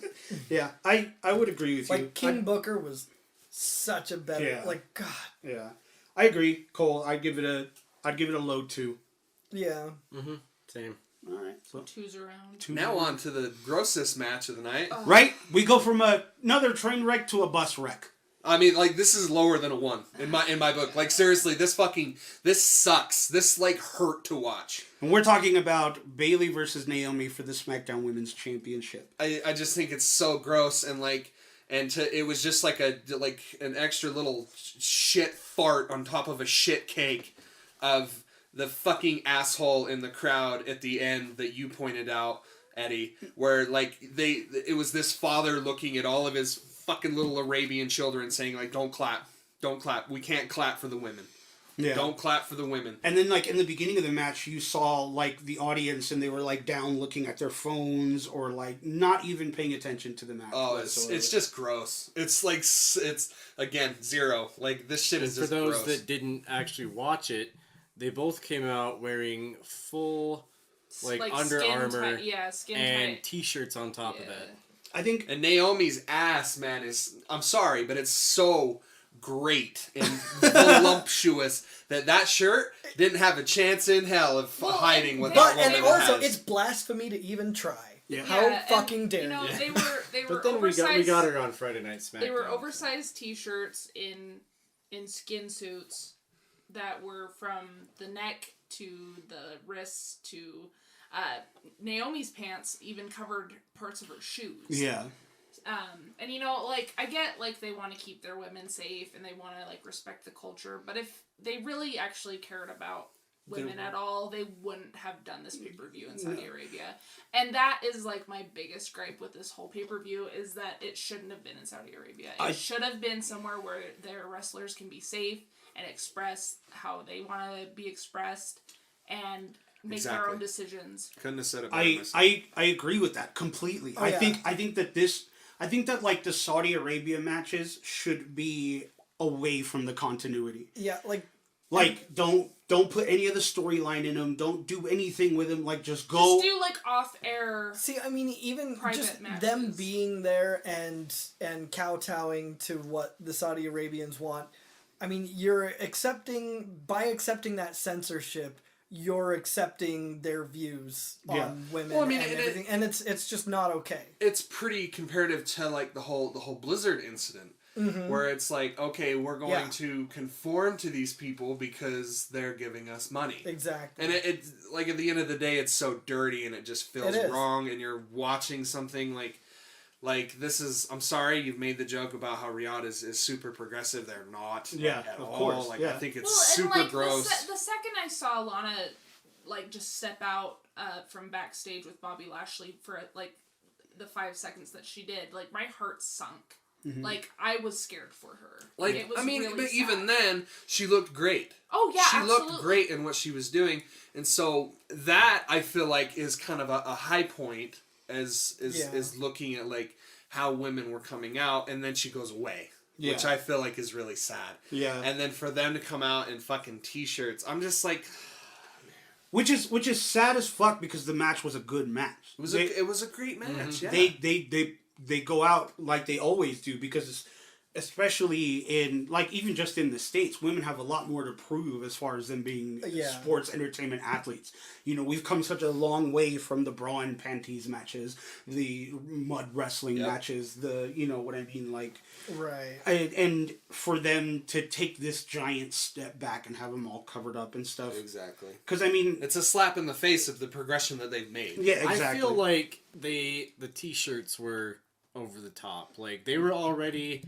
Yeah, I would agree with you.
Like King Booker was such a better God.
Yeah, I agree, Cole. I'd give it a low 2.
Yeah.
Same.
All right, so
2's around.
Now on to the grossest match of the night.
Right, we go from another train wreck to a bus wreck.
I mean, like, this is lower than a 1 in my book. Like, seriously, this sucks. This like hurt to watch.
And we're talking about Bayley versus Naomi for the SmackDown Women's Championship.
I just think it's so gross, and like, it was just like an extra little shit fart on top of a shit cake of the fucking asshole in the crowd at the end that you pointed out, Eddie, where like it was this father looking at all of his fucking little Arabian children saying like, don't clap, we can't clap for the women. Yeah. Don't clap for the women.
And then, like, in the beginning of the match, you saw, like, the audience, and they were, like, down looking at their phones, or, like, not even paying attention to the match.
Oh, it's just gross. It's, like, it's, again, 0. Like, this shit is just gross.
For those that didn't actually watch it, they both came out wearing full, like Under Armour and T-shirts on top of that.
I think...
And Naomi's ass, man, is... I'm sorry, but it's so... great and voluptuous that shirt didn't have a chance in hell of hiding what that woman has.
And also, it's blasphemy to even try.
Yeah.
How fucking dare
you? Know, they were
but then
oversized,
we got her on Friday Night SmackDown.
They were oversized T-shirts in skin suits that were from the neck to the wrists to Naomi's pants even covered parts of her shoes.
Yeah.
And you know, like, I get, like, they want to keep their women safe and they want to, like, respect the culture, but if they really actually cared about women at all, they wouldn't have done this pay-per-view in Saudi Arabia. And that is like my biggest gripe with this whole pay-per-view is that it shouldn't have been in Saudi Arabia. It should have been somewhere where their wrestlers can be safe and express how they want to be expressed and make their own decisions.
Couldn't have said it better myself.
I agree with that completely. I think that like the Saudi Arabia matches should be away from the continuity.
Yeah,
like don't put any of the storyline in them. Don't do anything with them. Like just go.
Just do like off-air.
See, I mean, even just
matches.
them being there and kowtowing to what the Saudi Arabians want. I mean, by accepting that censorship, you're accepting their views on women and everything, and it's just not okay.
It's pretty comparative to like the whole Blizzard incident, where it's like, okay, we're going to conform to these people because they're giving us money.
Exactly.
And it's like at the end of the day, it's so dirty and it just feels wrong, and you're watching something like this is. I'm sorry, you've made the joke about how Riyadh is super progressive. They're not. At all.
Course.
Like I think it's super gross.
The second I saw Lana like just step out from backstage with Bobby Lashley for like the 5 seconds that she did, like my heart sunk. Like I was scared for her.
Like
it was
I mean,
really
but
sad.
even then, she looked great.
Oh yeah,
she
absolutely.
looked great in what she was doing, and so that I feel like is kind of a high point as looking at like how women were coming out, and then she goes away, which I feel like is really sad. Yeah, and then for them to come out in fucking t-shirts, I'm just like,
which is sad as fuck because the match was a good match.
It was a great match. Yeah,
they go out like they always do because especially in like even just in the States, women have a lot more to prove as far as them being sports entertainment athletes. You know, we've come such a long way from the bra and panties matches, the mud wrestling matches, the you know what I mean, like
right.
And for them to take this giant step back and have them all covered up and stuff.
Exactly.
Because I mean,
it's a slap in the face of the progression that they've made.
Yeah, exactly.
I feel like the t-shirts were over the top. Like they were already.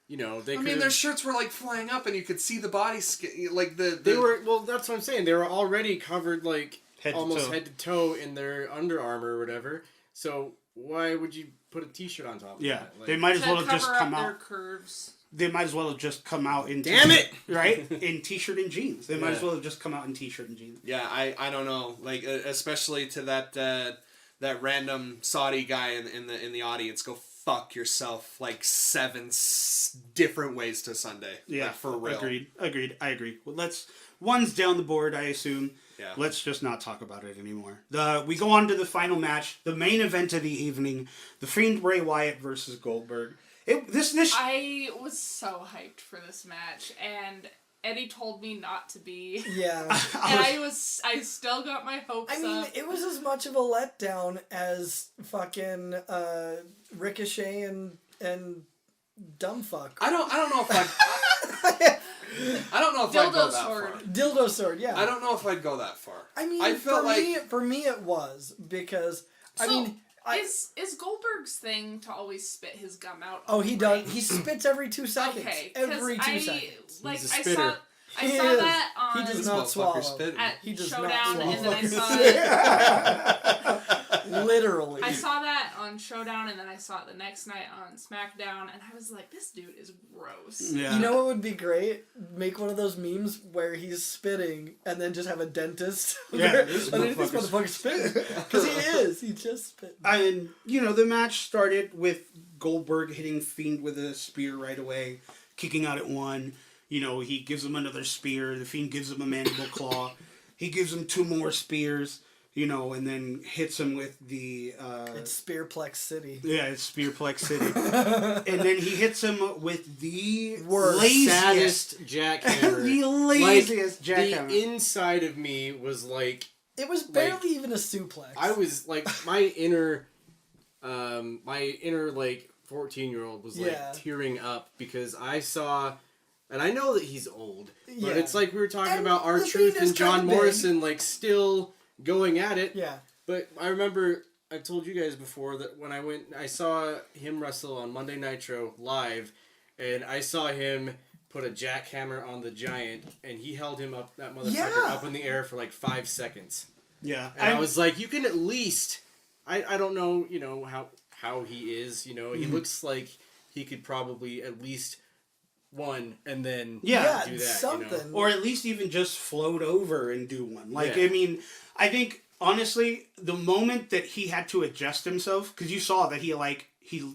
You know, I
mean, their shirts were like flying up, and you could see the body skin, like
They were well. That's what I'm saying. They were already covered, like almost head to toe in their Under Armour or whatever. So why would you put a T-shirt on top of that? Like,
they might as well have just come out.
Their curves.
They might as well have just come out in.
Damn it!
Right, in T-shirt and jeans. They might as well have just come out in T-shirt and jeans.
Yeah, I don't know, like especially to that random Saudi guy in the audience. Go fuck yourself like 7 different ways to Sunday. Yeah, like, for real.
Agreed. I agree. Well, one's down the board, I assume.
Yeah.
Let's just not talk about it anymore. We go on to the final match, the main event of the evening, The Fiend Bray Wyatt versus Goldberg.
I was so hyped for this match, and Eddie told me not to be.
Yeah.
And I still got my hopes up.
I mean, it was as much of a letdown as fucking Ricochet and Dumbfuck.
I don't know if I don't know if I'd go that far.
Dildo sword, yeah.
I don't know if I'd go that far.
I mean, for me it was because
is Goldberg's thing to always spit his gum out?
Oh, he does. He spits every 2 seconds.
Okay,
every 2 seconds.
Like
He's a spitter.
I saw that on
he does not swallow.
At Showdown, and then I saw it.
Literally.
I saw that on Showdown, and then I saw it the next night on SmackDown, and I was like, this dude is gross.
Yeah. You know what would be great? Make one of those memes where he's spitting, and then just have a dentist.
Yeah,
this motherfucker's spitting. Because he is. He just spit.
And, you know, the match started with Goldberg hitting Fiend with a spear right away, kicking out at 1. You know, he gives him another spear. The Fiend gives him a mandible claw. He gives him 2 more spears, you know, and then hits him with the...
it's Spearplex City.
Yeah, it's Spearplex City. And then he hits him with the
saddest jackhammer.
The laziest jackhammer.
The inside of me was like...
It was barely even a suplex.
I was like, my inner like 14-year-old was like tearing up because I saw... And I know that he's old, but it's like we were talking about R-Truth and John Morrison, like, still going at it.
Yeah.
But I remember, I've told you guys before that when I saw him wrestle on Monday Nitro live, and I saw him put a jackhammer on the Giant, and he held him up, that motherfucker, up in the air for like 5 seconds.
Yeah.
And I was like, you can at least... I don't know, how he is, he looks like he could probably at least one and then do that,
something.
Or at least even just float over and do one. Like, I mean, I think, honestly, the moment that he had to adjust himself, because you saw that he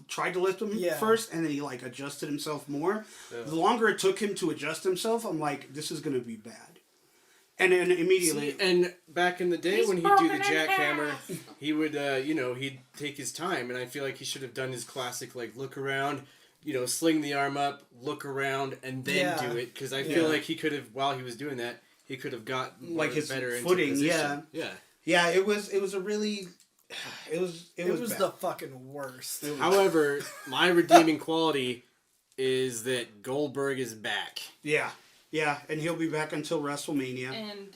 tried to lift him first, and then he, adjusted himself more. Yeah. The longer it took him to adjust himself, I'm like, this is going to be bad. And then immediately...
and back in the day when he'd do the jackhammer, he would, he'd take his time, and I feel like he should have done his classic, look around, sling the arm up, look around, and then do it, because I feel like he could have, while he was doing that, he could have got
his
better
footing,
into position.
Yeah, it was a really... It was bad.
The fucking worst.
However, my redeeming quality is that Goldberg is back.
Yeah, and he'll be back until WrestleMania.
And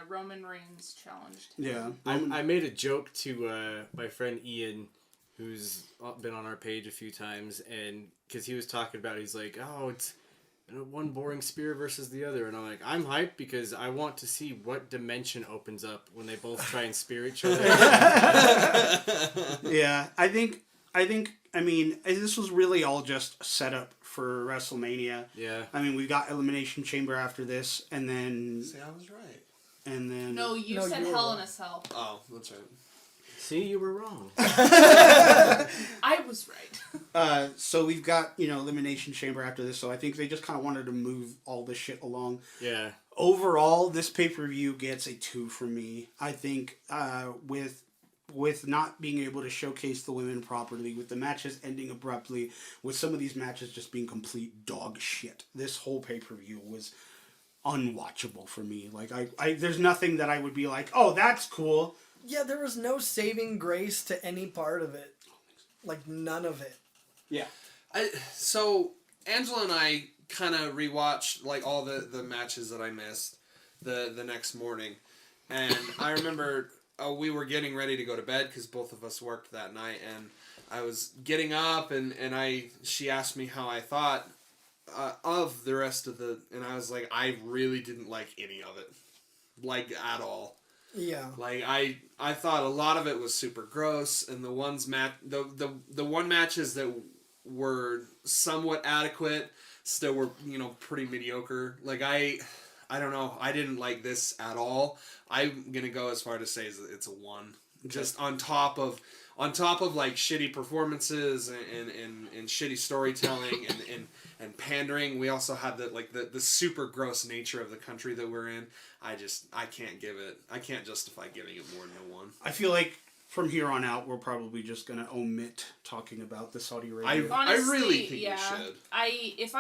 Roman Reigns challenged.
Yeah.
I made a joke to my friend Ian, who's been on our page a few times, and because he was talking about, he's like, oh, it's one boring spear versus the other, and I'm like, I'm hyped because I want to see what dimension opens up when they both try and spear each other.
Yeah, I mean, this was really all just set up for WrestleMania.
Yeah.
I mean, we got Elimination Chamber after this, and then...
See, I was right.
And then...
No, you said Hell in a Cell.
Oh, that's right.
See, you were wrong.
I was right.
So we've got, Elimination Chamber after this, so I think they just kind of wanted to move all this shit along.
Yeah.
Overall, this pay-per-view gets a 2 from me. I think with not being able to showcase the women properly, with the matches ending abruptly, with some of these matches just being complete dog shit, this whole pay-per-view was unwatchable for me. Like, I there's nothing that I would be like, oh, that's cool.
Yeah, there was no saving grace to any part of it. Like, none of it.
Yeah.
So, Angela and I kind of rewatched, all the matches that I missed the next morning. And I remember... we were getting ready to go to bed because both of us worked that night, and I was getting up, and she asked me how I thought of the rest of and I was like, I really didn't like any of it, at all.
Yeah.
I thought a lot of it was super gross, and the one matches that were somewhat adequate still were, pretty mediocre. I don't know. I didn't like this at all. I'm gonna go as far to say it's a 1. Okay. Just on top of shitty performances and shitty storytelling and pandering. We also have the super gross nature of the country that we're in. I can't justify giving it more than a 1.
I feel like from here on out, we're probably just gonna omit talking about the Saudi Arabia.
I really think we should.
If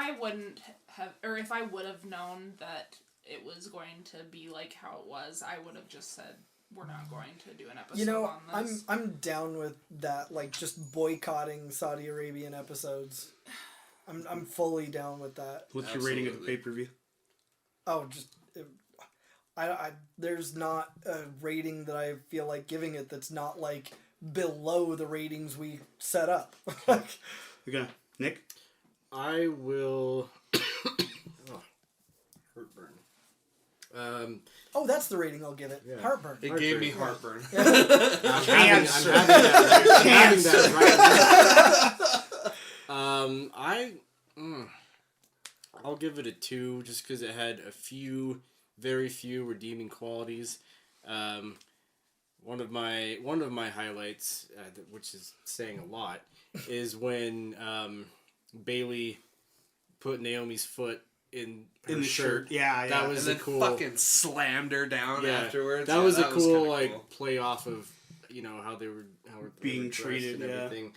I would have known that it was going to be like how it was, I would have just said, we're not going to do an episode on this.
I'm down with that, just boycotting Saudi Arabian episodes. I'm fully down with that.
What's your rating of the pay-per-view?
Oh, there's not a rating that I feel like giving it that's not, below the ratings we set up.
Okay. Nick?
I will... heartburn.
That's the rating I'll give it. Yeah. Heartburn.
It gave me heartburn.
I'm having that right now. I'll give it a 2 just because it had very few redeeming qualities. One of my highlights, which is saying a lot, is when Bayley put Naomi's foot in the shirt.
Yeah.
That was cool. Fucking slammed her down afterwards.
That was a cool play off of how they were
being treated
and everything.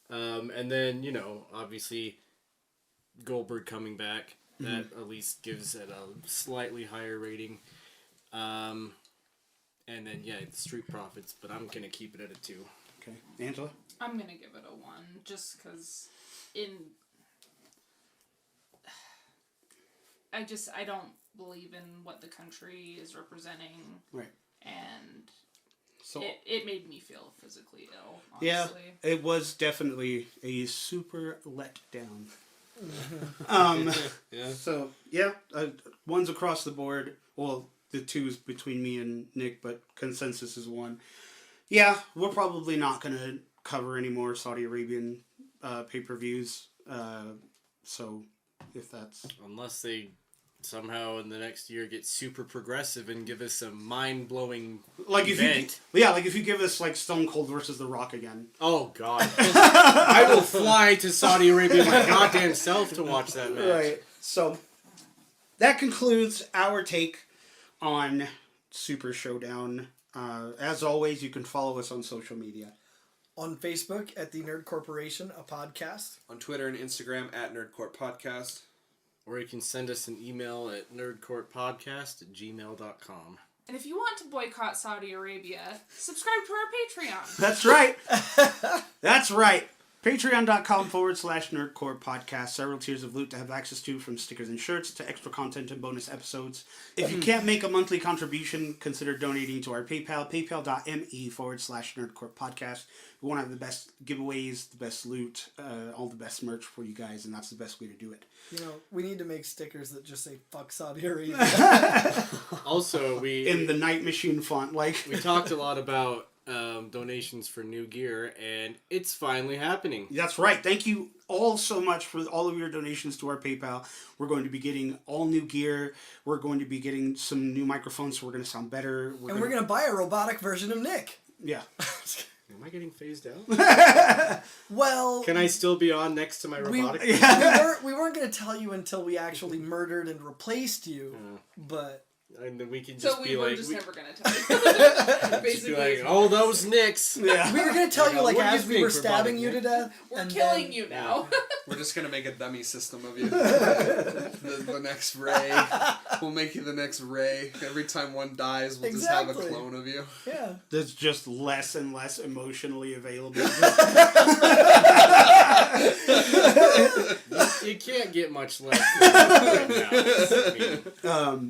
And then obviously Goldberg coming back, that at least gives it a slightly higher rating. And then the Street Profits, but I'm gonna keep it at a 2.
Okay, Angela.
I'm gonna give it a 1 just because I don't believe in what the country is representing.
Right.
And
so
it made me feel physically ill, honestly.
Yeah, it was definitely a super letdown.
Yeah.
So, yeah, one's across the board. Well, the two's between me and Nick, but consensus is one. Yeah, we're probably not going to cover any more Saudi Arabian pay-per-views. So, if that's...
Unless they somehow in the next year get super progressive and give us a mind-blowing event.
If you give us, like, Stone Cold versus The Rock again.
Oh, God. I will fly to Saudi Arabia my goddamn self to watch that match.
Right. So, that concludes our take on Super Showdown. As always, you can follow us on social media.
On Facebook at The Nerd Corporation, a podcast.
On Twitter and Instagram at Nerdcourt Podcast.
Or you can send us an email at nerdcourtpodcast@gmail.com.
And if you want to boycott Saudi Arabia, subscribe to our Patreon.
That's right. That's right. Patreon.com/Nerdcore Podcast. Several tiers of loot to have access to, from stickers and shirts to extra content and bonus episodes. If you can't make a monthly contribution, consider donating to our PayPal, paypal.me/Nerdcore Podcast. We want to have the best giveaways, the best loot, all the best merch for you guys, and that's the best way to do it.
You know, we need to make stickers that just say "fuck Saudi Arabia."
Also,
in the Night Machine font, like
we talked a lot about donations for new gear, and it's finally happening.
That's right. Thank you all so much for all of your donations to our PayPal. We're going to be getting all new gear. We're going to be getting some new microphones, so we're going to sound better.
We're going to buy a robotic version of Nick.
Yeah.
Am I getting phased out?
Well...
Can I still be on next to my robotic?
We weren't going to tell you until we actually murdered and replaced you, but...
And then we can just be like...
So we were just never going to tell you.
Basically. Just be like, oh, those Knicks.
Yeah.
We were going to tell you, like, as we were stabbing you to death.
We're killing you now.
We're just going to make a dummy system of you. the next Ray. We'll make you the next Ray. Every time one dies, we'll just have a clone of you.
Yeah.
That's just less and less emotionally available.
You can't get much less than that right now.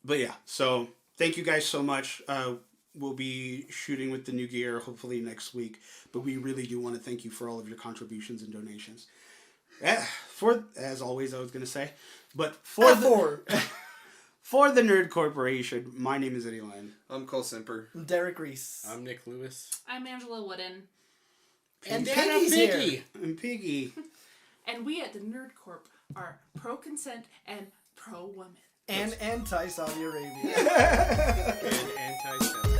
But yeah, so thank you guys so much. We'll be shooting with the new gear hopefully next week, but we really do want to thank you for all of your contributions and donations. As always, I was going to say, but for the Nerd Corporation, my name is Eddie Lyon.
I'm Cole Simper.
I'm Derek Reese.
I'm Nick Lewis.
I'm Angela Wooden.
And Piggy's here.
And Piggy.
And we at the Nerd Corp are pro-consent and pro-women.
And anti-Saudi Arabia.
And anti-Semitic.